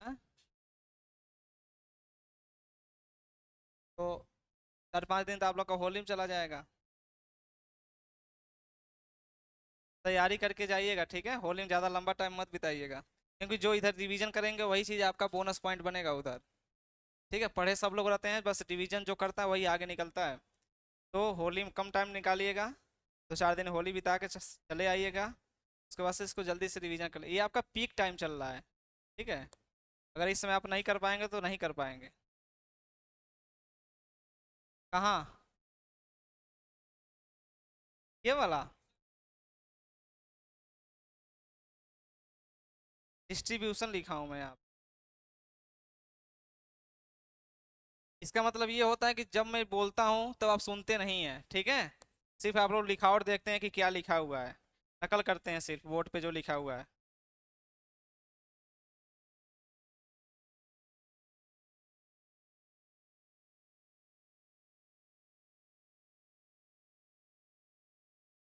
हाँ? तो 4-5 दिन तो आप लोग का होली में चला जाएगा। तैयारी करके जाइएगा, ठीक है, होली में ज़्यादा लंबा टाइम मत बिताइएगा, क्योंकि जो इधर रिवीजन करेंगे वही चीज़ आपका बोनस पॉइंट बनेगा उधर। ठीक है, पढ़े सब लोग रहते हैं, बस रिवीजन जो करता है वही आगे निकलता है। तो होली में कम टाइम निकालिएगा, 2 4 दिन होली बिता के चले आइएगा। उसके बाद से इसको जल्दी से रिवीजन कर, ये आपका पीक टाइम चल रहा है, ठीक है। अगर इस समय आप नहीं कर पाएंगे तो नहीं कर पाएंगे। कहाँ? ये वाला डिस्ट्रीब्यूशन लिखा हूँ मैं आप। इसका मतलब ये होता है कि जब मैं बोलता हूँ तब आप सुनते नहीं हैं, ठीक है। सिर्फ आप लोग लिखावट देखते हैं कि क्या लिखा हुआ है, नकल करते हैं सिर्फ बोर्ड पे जो लिखा हुआ है।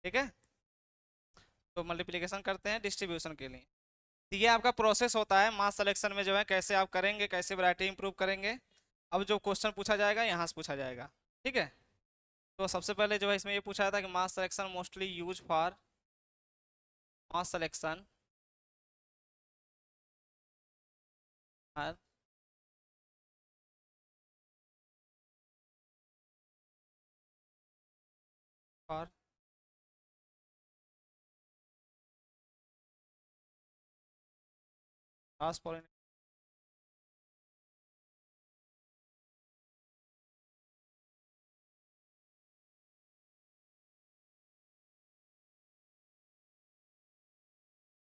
ठीक है, तो मल्टीप्लिकेशन करते हैं डिस्ट्रीब्यूशन के लिए। तो ये आपका प्रोसेस होता है मास सिलेक्शन में, जो है कैसे आप करेंगे, कैसे वैरायटी इंप्रूव करेंगे। अब जो क्वेश्चन पूछा जाएगा यहाँ से पूछा जाएगा, ठीक है। तो सबसे पहले जो है इसमें ये पूछा था कि mass selection mostly use for, mass selection for cross pollination.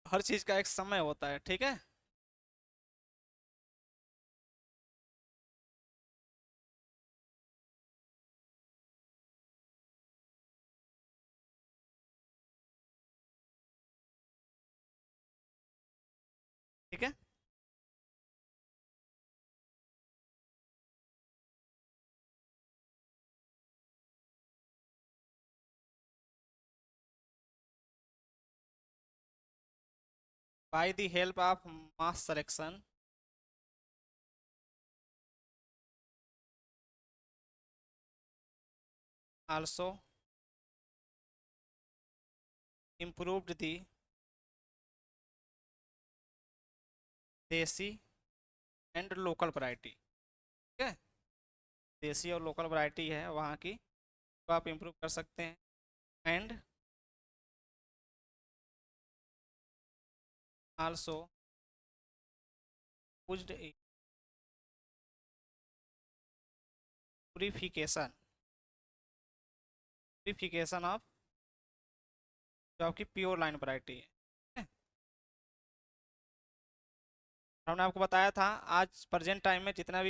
हर चीज का एक समय होता है, ठीक है। ठीक है, by the help of mass selection also improved the देसी एंड लोकल वैरायटी, ठीक है। देसी और लोकल वैरायटी है वहाँ की, तो आप इम्प्रूव कर सकते हैं। And also used purification, purification of जो आपकी प्योर लाइन वैरायटी है, ठीक है? हमने आपको बताया था आज प्रेजेंट टाइम में जितने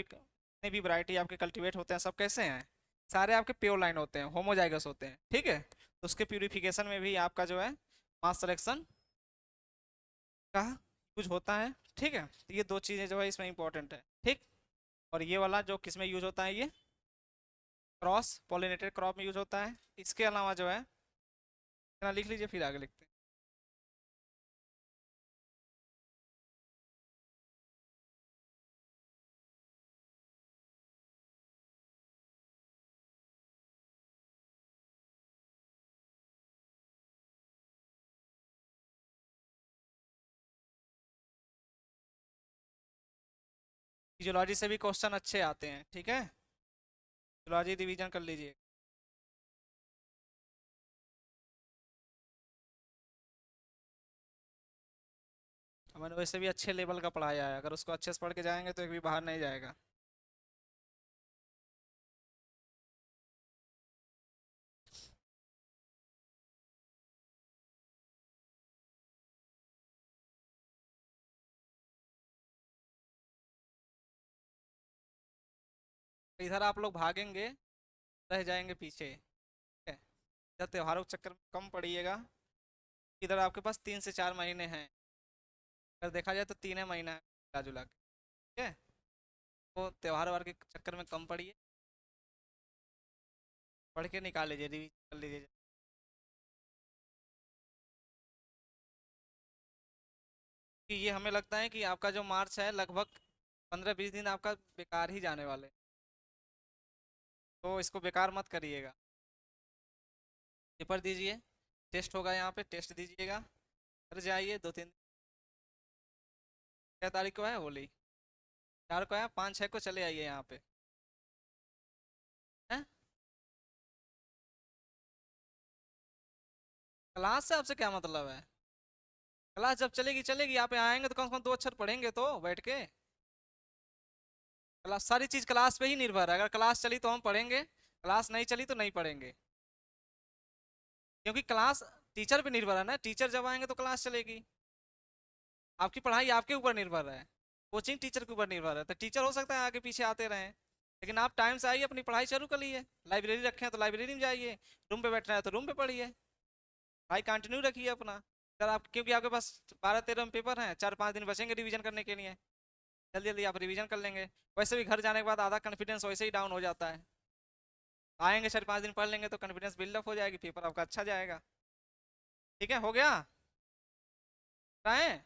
भी वैरायटी आपके कल्टीवेट होते हैं सब कैसे हैं, सारे आपके प्योर लाइन होते हैं, होमोजाइगस होते हैं, ठीक है। तो उसके प्यूरिफिकेशन में भी आपका जो है मास सिलेक्शन का यूज होता है, ठीक है। तो ये दो चीज़ें जो है इसमें इंपॉर्टेंट है, ठीक। और ये वाला जो किस में यूज होता है, ये क्रॉस पॉलिनेटेड क्रॉप में यूज होता है। इसके अलावा जो है इतना लिख लीजिए, फिर आगे लिखते हैं। फिजियोलॉजी से भी क्वेश्चन अच्छे आते हैं, ठीक है। फिजियोलॉजी रिवीजन कर लीजिए। मैंने वैसे भी अच्छे लेवल का पढ़ाया है, अगर उसको अच्छे से पढ़ के जाएंगे तो एक भी बाहर नहीं जाएगा। इधर आप लोग भागेंगे, रह जाएंगे पीछे, ठीक है। इधर त्योहारों के चक्कर में कम पड़िएगा। इधर आपके पास 3 से 4 महीने हैं, अगर देखा जाए तो 3 महीना है मिला जुला के, ठीक है। तो त्योहार वार के चक्कर में कम पड़िए, पढ़ के निकाल लीजिए, रिवीजन कर लीजिए। कि ये हमें लगता है कि आपका जो मार्च है लगभग 15 20 दिन आपका बेकार ही जाने वाले, तो इसको बेकार मत करिएगा। पेपर दीजिए, टेस्ट होगा यहाँ पे, टेस्ट दीजिएगा, घर जाइए 2 3। क्या तारीख को है होली? 4 को है, 5 6 को चले आइए यहाँ पे, हैं? क्लास से आपसे क्या मतलब है? क्लास जब चलेगी चलेगी, यहाँ पे आएंगे तो कम से कम 2 अक्षर पढ़ेंगे तो बैठ के। क्लास, सारी चीज क्लास पे ही निर्भर है। अगर क्लास चली तो हम पढ़ेंगे, क्लास नहीं चली तो नहीं पढ़ेंगे। क्योंकि क्लास टीचर पे निर्भर है ना, टीचर जब आएंगे तो क्लास चलेगी। आपकी पढ़ाई आपके ऊपर निर्भर है, कोचिंग टीचर के ऊपर निर्भर है। तो टीचर हो सकता है आगे पीछे आते रहें, लेकिन आप टाइम से आइए, अपनी पढ़ाई शुरू कर लीजिए। लाइब्रेरी रखे हैं तो लाइब्रेरी में जाइए, रूम पे बैठना है तो रूम पे पढ़िए, पढ़ाई कंटिन्यू रखिए अपना। अगर आप, क्योंकि आपके पास 12-13 में पेपर हैं, 4-5 दिन बचेंगे रिवीजन करने के लिए, जल्दी जल्दी आप रिवीजन कर लेंगे। वैसे भी घर जाने के बाद आधा कॉन्फिडेंस वैसे ही डाउन हो जाता है। आएंगे 4-5 दिन पढ़ लेंगे तो कॉन्फिडेंस बिल्डअप हो जाएगी, पेपर आपका अच्छा जाएगा। ठीक है, हो गया? है?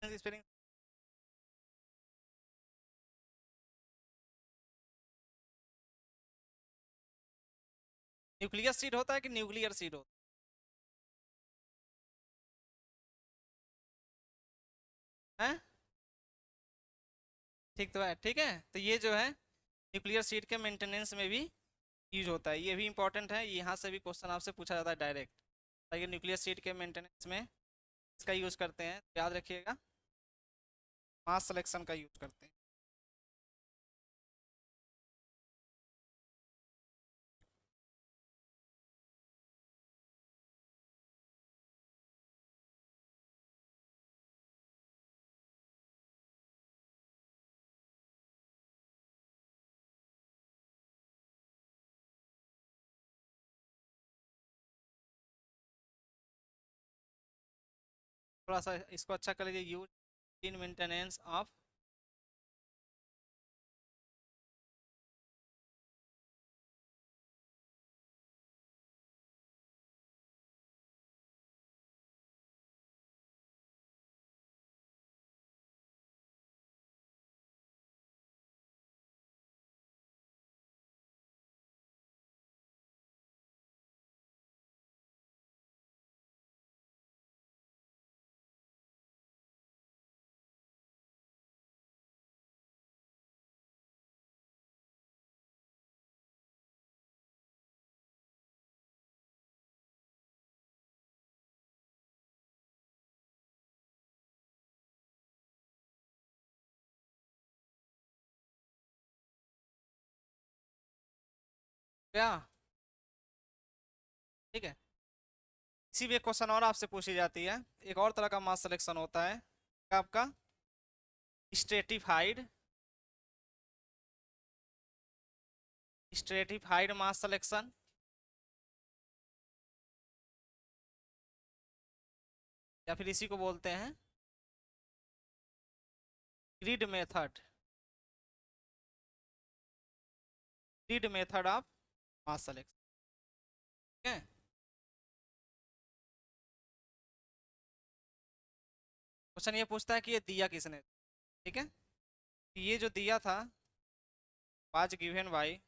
स्पेलिंग। न्यूक्लियर सीड होता है कि न्यूक्लियर सीड होता है? ठीक तो है, ठीक है। तो ये जो है न्यूक्लियर सीड के मेंटेनेंस में भी यूज होता है, ये भी इंपॉर्टेंट है, यहाँ से भी क्वेश्चन आपसे पूछा जाता है डायरेक्ट। ताकि न्यूक्लियर सीड के मेंटेनेंस में इसका यूज करते हैं, तो याद रखिएगा, मास सिलेक्शन का यूज करते हैं। थोड़ा सा इसको अच्छा कर लीजिए, यूज इन मेंटेनेंस ऑफ। क्या? ठीक है। इसी भी एक क्वेश्चन और आपसे पूछी जाती है, एक और तरह का मास सिलेक्शन होता है, आपका स्ट्रेटिफाइड, स्ट्रेटिफाइड मास सिलेक्शन, या फिर इसी को बोलते हैं grid method, grid method of mass selection. ठीक है। क्वेश्चन ये पूछता है कि ये दिया किसने, ठीक है, ये जो दिया था वाज गिवन बाय,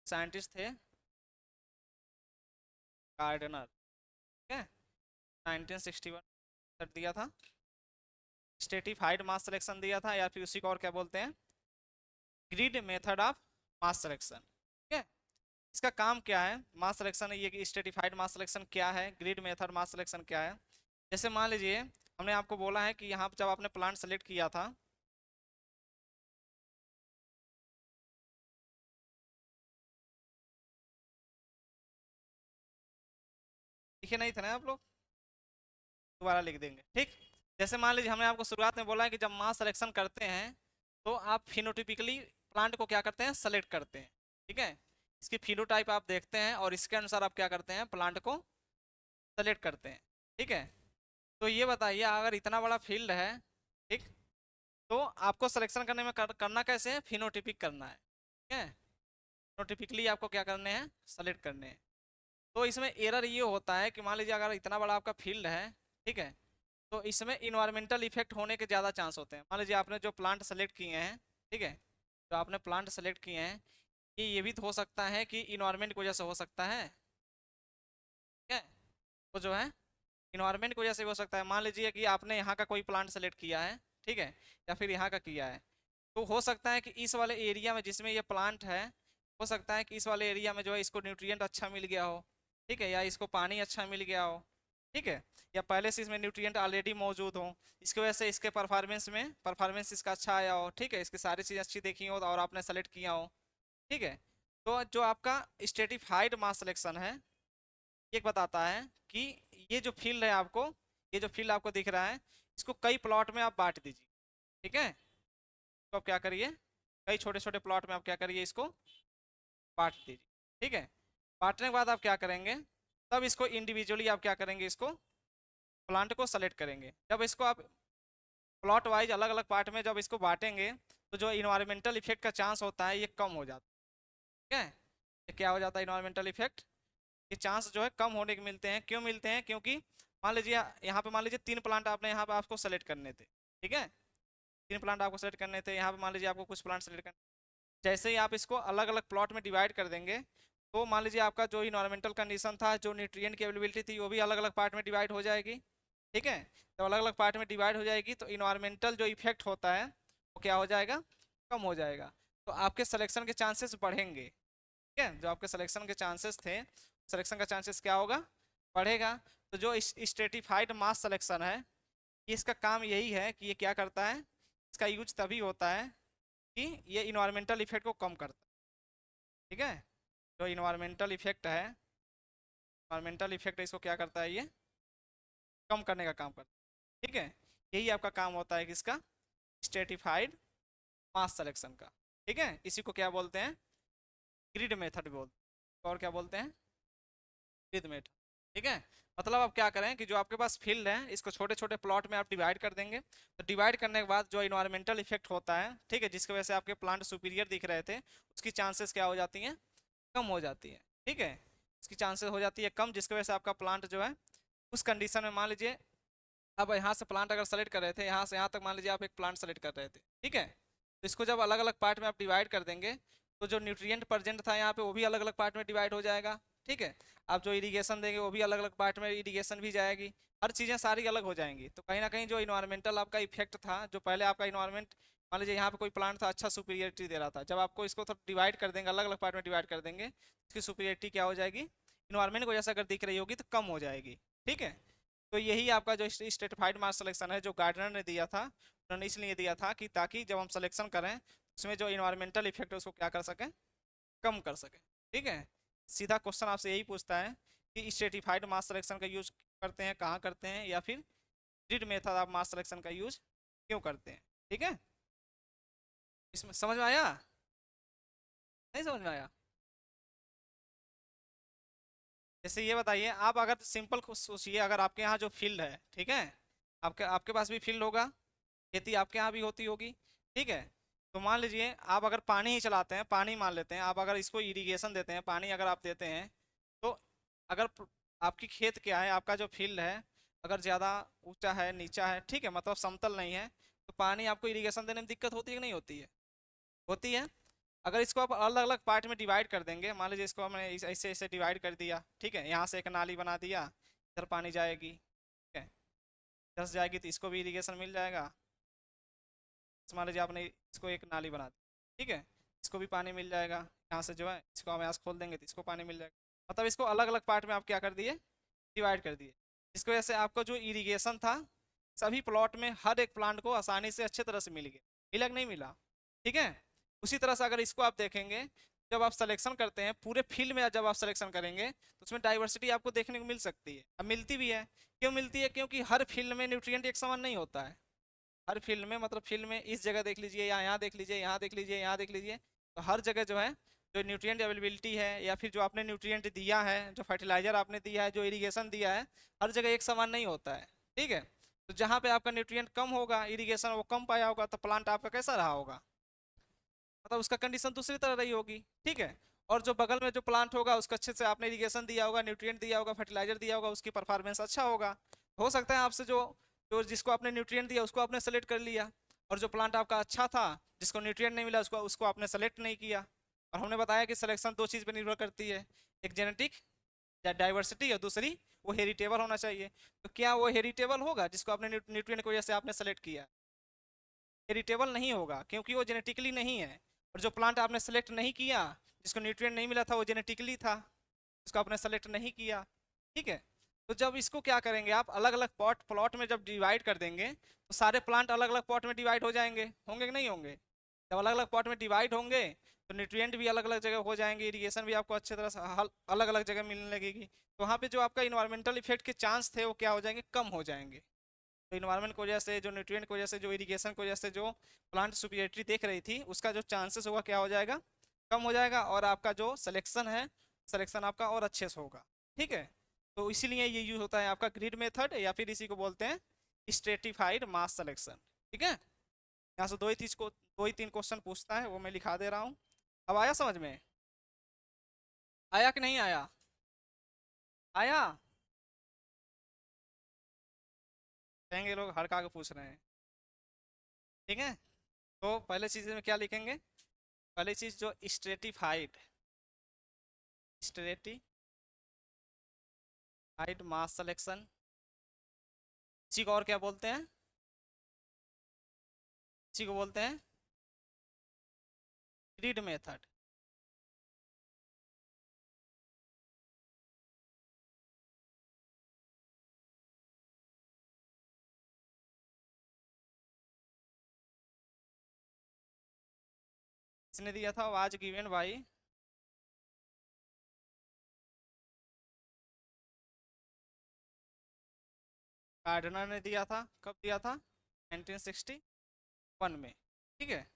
साइंटिस्ट थे गार्डनर, ठीक है, 1961 कर दिया था। स्ट्रेटिफाइड मास सिलेक्शन दिया था, या फिर उसी को और क्या बोलते हैं, grid method of mass selection. ठीक है। इसका काम क्या है, मास सिलेक्शन, ये स्ट्रेटिफाइड मास सिलेक्शन क्या है, ग्रिड मेथड मास सिलेक्शन क्या है। जैसे मान लीजिए हमने आपको बोला है कि यहाँ जब आपने प्लांट सेलेक्ट किया था, लिखे नहीं थे ना आप लोग, दोबारा लिख देंगे, ठीक। जैसे मान लीजिए हमने आपको शुरुआत में बोला है कि जब मास सिलेक्शन करते हैं तो आप फिनोटिपिकली प्लांट को क्या करते हैं, सेलेक्ट करते हैं। ठीक है, इसकी फिनोटाइप आप देखते हैं और इसके अनुसार आप क्या करते हैं, प्लांट को सेलेक्ट करते हैं। ठीक है। तो ये बताइए, अगर इतना बड़ा फील्ड है, ठीक, तो आपको सिलेक्शन करने में करना कैसे है, फिनोटिपिक करना है, ठीक है। फिनोटिपिकली आपको क्या करने हैं, सेलेक्ट करने हैं। तो इसमें एरर ये होता है कि मान लीजिए अगर इतना बड़ा आपका फील्ड है, ठीक है, तो इसमें इन्वायरमेंटल इफेक्ट होने के ज़्यादा चांस होते हैं। मान लीजिए आपने जो प्लांट सेलेक्ट किए हैं, ठीक है, जो आपने प्लांट सेलेक्ट किए हैं, ये भी तो हो सकता है कि इन्वायरमेंट की वजह से हो सकता है, ठीक है। वो जो है इन्वायरमेंट की वजह से भी हो सकता है। मान लीजिए कि आपने यहाँ का कोई प्लांट सेलेक्ट किया है, ठीक है, या फिर यहाँ का किया है, तो हो सकता है कि इस वाले एरिया में जिसमें ये प्लांट है, हो सकता है कि इस वाले एरिया में जो है इसको न्यूट्रिएंट अच्छा मिल गया हो, ठीक है, या इसको पानी अच्छा मिल गया हो, ठीक है, या पहले से इसमें न्यूट्रिएंट ऑलरेडी मौजूद हो, इसकी वजह से इसके परफॉर्मेंस इसका अच्छा आया हो, ठीक है, इसकी सारी चीज़ अच्छी देखी हो और आपने सेलेक्ट किया हो, ठीक है। तो जो आपका स्ट्रेटिफाइड मास सिलेक्शन है, ये बताता है कि ये जो फील्ड है आपको, ये जो फील्ड आपको दिख रहा है, इसको कई प्लॉट में आप बांट दीजिए, ठीक है। तो आप क्या करिए, कई छोटे छोटे प्लॉट में आप क्या करिए, इसको बांट दीजिए, ठीक है। बांटने के बाद आप क्या करेंगे, तब इसको इंडिविजुअली आप क्या करेंगे, इसको प्लांट को सेलेक्ट करेंगे। जब इसको आप प्लॉट वाइज अलग अलग पार्ट में जब इसको बांटेंगे, तो जो इन्वायरमेंटल इफेक्ट का चांस होता है ये कम हो जाता है, ठीक है। ये क्या हो जाता है, इन्वायरमेंटल इफेक्ट के चांस जो है कम होने के मिलते हैं। क्यों मिलते हैं, क्योंकि मान लीजिए यहाँ पे मान लीजिए 3 प्लांट आपने यहाँ पे आपको सेलेक्ट करने थे, ठीक है, 3 प्लांट आपको सेलेक्ट करने थे, यहाँ पे मान लीजिए आपको कुछ प्लांट सेलेक्ट करने, जैसे ही आप इसको अलग अलग प्लॉट में डिवाइड कर देंगे, तो मान लीजिए आपका जो इन्वायरमेंटल कंडीशन था, जो न्यूट्रिएंट की अवेलेबिलिटी थी, वो भी अलग अलग पार्ट में डिवाइड हो जाएगी, ठीक है। जब अलग अलग पार्ट में डिवाइड हो जाएगी तो इन्वायरमेंटल जो इफेक्ट होता है वो क्या हो जाएगा, कम हो जाएगा। तो आपके सिलेक्शन के चांसेस बढ़ेंगे, ठीक है। जो आपके सिलेक्शन के चांसेस थे, सिलेक्शन का चांसेस क्या होगा, बढ़ेगा। तो जो स्ट्रेटिफाइड मास सिलेक्शन है, इसका काम यही है कि ये क्या करता है, इसका यूज तभी होता है कि ये इन्वायरमेंटल इफेक्ट को कम करता है, ठीक है। जो इन्वायरमेंटल इफेक्ट है, इन्वायरमेंटल इफेक्ट इसको क्या करता है, ये कम करने का काम करता है, ठीक है। यही आपका काम होता है किसका, स्ट्रेटिफाइड मास सिलेक्शन का, ठीक है। इसी को क्या बोलते हैं, ग्रिड मेथड बोलते हैं। और क्या बोलते हैं, ग्रिड मेथड, ठीक है। मतलब आप क्या करें कि जो आपके पास फील्ड है, इसको छोटे छोटे प्लॉट में आप डिवाइड कर देंगे। तो डिवाइड करने के बाद जो इन्वायरमेंटल इफेक्ट होता है, ठीक है, जिसकी वजह से आपके प्लांट सुपीरियर दिख रहे थे, उसकी चांसेस क्या हो जाती हैं, कम हो जाती है, ठीक है। इसकी चांसेस हो जाती है कम, जिसकी वजह से आपका प्लांट जो है उस कंडीशन में, मान लीजिए अब यहाँ से प्लांट अगर सेलेक्ट कर रहे थे, यहाँ से यहाँ तक मान लीजिए आप एक प्लांट सेलेक्ट कर रहे थे, ठीक है। तो इसको जब अलग अलग पार्ट में आप डिवाइड कर देंगे, तो जो न्यूट्रिएंट प्रेजेंट था यहाँ पे वो भी अलग अलग पार्ट में डिवाइड हो जाएगा, ठीक है। आप जो इरिगेशन देंगे वो भी अलग अलग पार्ट में इरिगेशन भी जाएगी, हर चीज़ें सारी अलग हो जाएंगी। तो कहीं ना कहीं जो इन्वायरमेंटल आपका इफेक्ट था, जो पहले आपका इन्वायरमेंट, मान लीजिए यहाँ पे कोई प्लांट था अच्छा सुपीरियरिटी दे रहा था, जब आपको इसको थोड़ा डिवाइड कर देंगे, अलग अलग पार्ट में डिवाइड कर देंगे, इसकी सुपीरियरिटी क्या हो जाएगी, इन्वायरमेंट की वजह से अगर दिख रही होगी तो कम हो जाएगी, ठीक है। तो यही आपका जो स्ट्रेटिफाइड मास सिलेक्शन है, जो गार्डनर ने दिया था, उन्होंने इसलिए दिया था कि ताकि जब हम सिलेक्शन करें, उसमें जो इन्वायरमेंटल इफेक्ट है उसको क्या कर सकें, कम कर सकें, ठीक है। सीधा क्वेश्चन आपसे यही पूछता है कि स्ट्रेटिफाइड मास सिलेक्शन का यूज करते हैं, कहाँ करते हैं, या फिर grid method of mass selection का यूज क्यों करते हैं, ठीक है। इसमें समझ में आया, नहीं समझ में आया। जैसे ये बताइए, आप अगर सिंपल सोचिए, अगर आपके यहाँ जो फील्ड है, ठीक है, आपके आपके पास भी फील्ड होगा, खेती आपके यहाँ भी होती होगी, ठीक है। तो मान लीजिए आप अगर पानी ही चलाते हैं, पानी मान लेते हैं, आप अगर इसको इरिगेशन देते हैं, पानी अगर आप देते हैं, तो अगर आपकी खेत क्या है, आपका जो फील्ड है, अगर ज़्यादा ऊंचा है, नीचा है, ठीक है, मतलब समतल नहीं है, तो पानी आपको इरिगेशन देने में दिक्कत होती है कि नहीं होती है, होती है। अगर इसको आप अलग अलग पार्ट में डिवाइड कर देंगे, मान लीजिए इसको हमने ऐसे ऐसे डिवाइड कर दिया, ठीक है, यहाँ से एक नाली बना दिया, इधर पानी जाएगी, ठीक है, इधर से जाएगी तो इसको भी इरिगेशन मिल जाएगा। मान लीजिए आपने इसको एक नाली बना दी, ठीक है, इसको भी पानी मिल जाएगा, यहाँ से जो है इसको हम यहाँ से खोल देंगे तो इसको पानी मिल जाएगा। मतलब इसको अलग अलग पार्ट में आप क्या कर दिए, डिवाइड कर दिए, जिसकी वजह से आपका जो इरिगेशन था, सभी प्लॉट में हर एक प्लांट को आसानी से अच्छे तरह से मिल गया, मिला कि नहीं मिला, ठीक है। उसी तरह से अगर इसको आप देखेंगे, जब आप सिलेक्शन करते हैं पूरे फील्ड में, जब आप सिलेक्शन करेंगे तो उसमें डाइवर्सिटी आपको देखने को मिल सकती है, अब मिलती भी है। क्यों मिलती है, क्योंकि हर फील्ड में न्यूट्रिएंट एक समान नहीं होता है, हर फील्ड में, मतलब फील्ड में इस जगह देख लीजिए, या यहाँ देख लीजिए, यहाँ देख लीजिए, यहाँ देख लीजिए, तो हर जगह जो है जो न्यूट्रिएंट अवेलेबिलिटी है, या फिर जो आपने न्यूट्रिएंट दिया है, जो फर्टिलाइजर आपने दिया है, जो इरिगेशन दिया है, हर जगह एक समान नहीं होता है, ठीक है। तो जहाँ पे आपका न्यूट्रिएंट कम होगा, इरिगेशन वो कम पाया होगा, तो प्लांट आपका कैसा रहा होगा, मतलब उसका कंडीशन दूसरी तरह रही होगी। ठीक है। और जो बगल में जो प्लांट होगा उसको अच्छे से आपने इरिगेशन दिया होगा, न्यूट्रिएंट दिया होगा, फर्टिलाइजर दिया होगा, उसकी परफॉर्मेंस अच्छा होगा। हो सकता है आपसे जो जो जिसको आपने न्यूट्रिएंट दिया उसको आपने सेलेक्ट कर लिया, और जो प्लांट आपका अच्छा था जिसको न्यूट्रिएंट नहीं मिला उसको उसको आपने सेलेक्ट नहीं किया। और हमने बताया कि सिलेक्शन दो चीज़ पर निर्भर करती है, एक जेनेटिक या डाइवर्सिटी, और दूसरी वो हेरिटेबल होना चाहिए। तो क्या वो हेरिटेबल होगा जिसको आपने न्यूट्रिएंट की वजह से आपने सेलेक्ट किया? हेरिटेबल नहीं होगा, क्योंकि वो जेनेटिकली नहीं है। और जो प्लांट आपने सेलेक्ट नहीं किया, जिसको न्यूट्रिएंट नहीं मिला था, वो जेनेटिकली था, इसको आपने सेलेक्ट नहीं किया। ठीक है। तो जब इसको क्या करेंगे आप, अलग अलग पॉट प्लॉट में जब डिवाइड कर देंगे, तो सारे प्लांट अलग अलग पॉट में डिवाइड हो जाएंगे, होंगे कि नहीं होंगे? जब अलग अलग पॉट में डिवाइड होंगे तो न्यूट्रिएंट भी अलग अलग जगह हो जाएंगे, इरिगेशन भी आपको अच्छे तरह से अलग अलग जगह मिलने लगेगी। तो वहाँ पे जो आपका इन्वायरमेंटल इफेक्ट के चांस थे वो क्या हो जाएंगे, कम हो जाएंगे। तो इन्वायरमेंट की वजह से, जो न्यूट्रिएंट की वजह से, जो इरिगेशन की वजह से जो प्लांट सुपीरियरिटी देख रही थी, उसका जो चांसेस होगा क्या हो जाएगा, कम हो जाएगा। और आपका जो सिलेक्शन है, सिलेक्शन आपका और अच्छे से होगा। ठीक है। तो इसीलिए ये यूज होता है आपका ग्रिड मेथड, या फिर इसी को बोलते हैं स्ट्रेटिफाइड मास सिलेक्शन। ठीक है। यहाँ से दो ही तीन क्वेश्चन पूछता है, वो मैं लिखा दे रहा हूँ। अब आया समझ में? आया कि नहीं आया? आया? कहेंगे लोग हड़का के पूछ रहे हैं। ठीक है। तो पहले चीज में क्या लिखेंगे, पहली चीज जो स्ट्रेटिफाइड मास सिलेक्शन, इसी को और क्या बोलते हैं, इसी को बोलते हैं ग्रिड मेथड। इसने दिया था वाज गिवन बाई गार्डनर ने दिया था, कब दिया था, 1961 में। ठीक है।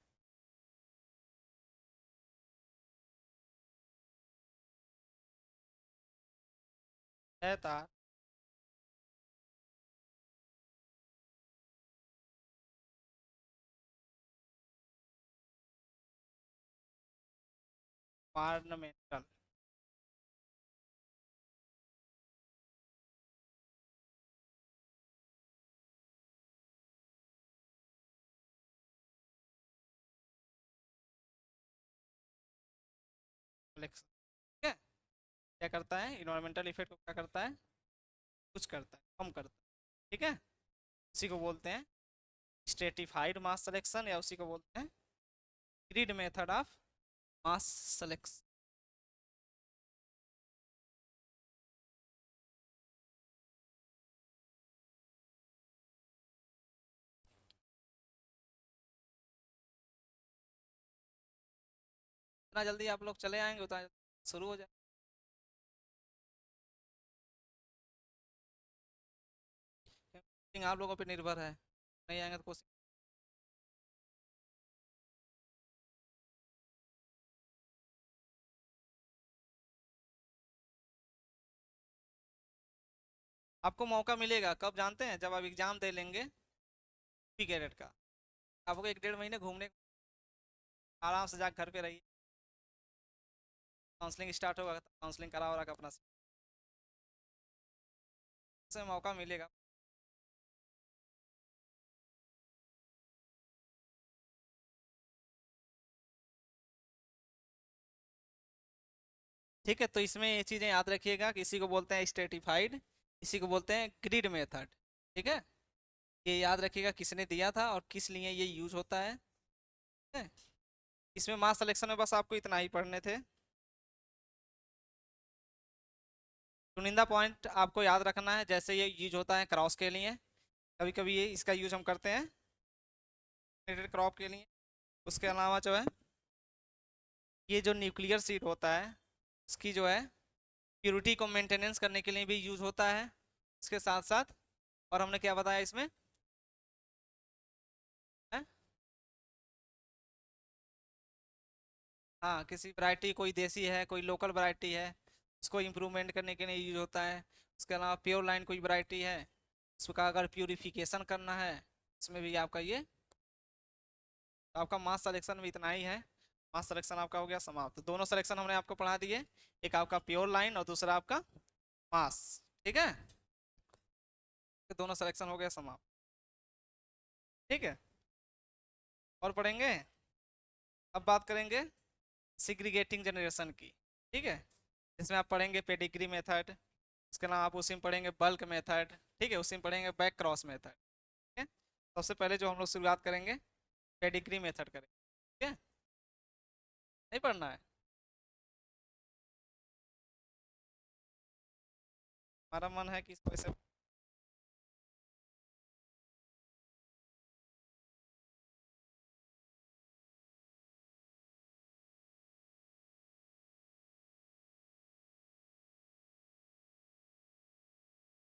है था। environmental selection. ठीक है। क्या करता है, इन्वायरमेंटल इफेक्ट को क्या करता है, कुछ करता है, कम करता है। ठीक है। उसी को बोलते हैं स्ट्रेटिफाइड मास सिलेक्शन, या उसी को बोलते हैं grid method of mass selection. जितना जल्दी आप लोग चले आएंगे उतना शुरू हो जाए। आप लोगों पे निर्भर है, नहीं आएंगे तो कोशिश। आपको मौका मिलेगा कब जानते हैं, जब आप एग्जाम दे लेंगे कैडेट का, आपको 1 डेढ़ महीने घूमने, आराम से जाकर घर पे रहिए, काउंसलिंग स्टार्ट होगा, काउंसलिंग करा और अपना से मौका मिलेगा। ठीक है। तो इसमें ये चीज़ें याद रखिएगा कि इसी को बोलते हैं स्ट्रेटिफाइड, इसी को बोलते हैं ग्रिड मेथड। ठीक है। ये याद रखिएगा किसने दिया था और किस लिए ये यूज होता है। ठीक है? इसमें मास सिलेक्शन में बस आपको इतना ही पढ़ने थे। चुनिंदा पॉइंट आपको याद रखना है, जैसे ये यूज होता है क्रॉस के लिए, कभी कभी ये इसका यूज हम करते हैं क्रॉप के लिए। उसके अलावा जो है ये जो न्यूक्लियर सीड होता है उसकी जो है प्योरिटी को मेंटेनेंस करने के लिए भी यूज होता है, इसके साथ साथ। और हमने क्या बताया इसमें है? हाँ, किसी वैरायटी, कोई देसी है कोई लोकल वैरायटी है, उसको इम्प्रूवमेंट करने के लिए यूज होता है। उसके अलावा प्योर लाइन कोई वैरायटी है, उसका अगर प्यूरिफिकेशन करना है उसमें भी आपका ये, तो आपका मास सिलेक्शन भी इतना ही है। मास सिलेक्शन आपका हो गया समाप्त। तो दोनों सिलेक्शन हमने आपको पढ़ा दिए, एक आपका प्योर लाइन और दूसरा आपका मास। ठीक है, तो दोनों सिलेक्शन हो गया समाप्त। ठीक है, और पढ़ेंगे। अब बात करेंगे सिग्रीगेटिंग जनरेशन की। ठीक है, इसमें आप पढ़ेंगे पेडिग्री मेथड, उसके अलावा आप उसी में पढ़ेंगे बल्क मेथड। ठीक है, उसी में पढ़ेंगे बैक क्रॉस मेथड। ठीक है, सबसे पहले जो हम लोग शुरुआत करेंगे पेडिग्री मेथड करेंगे। ठीक है, नहीं पढ़ना है, हमारा मन है कि इसको ऐसे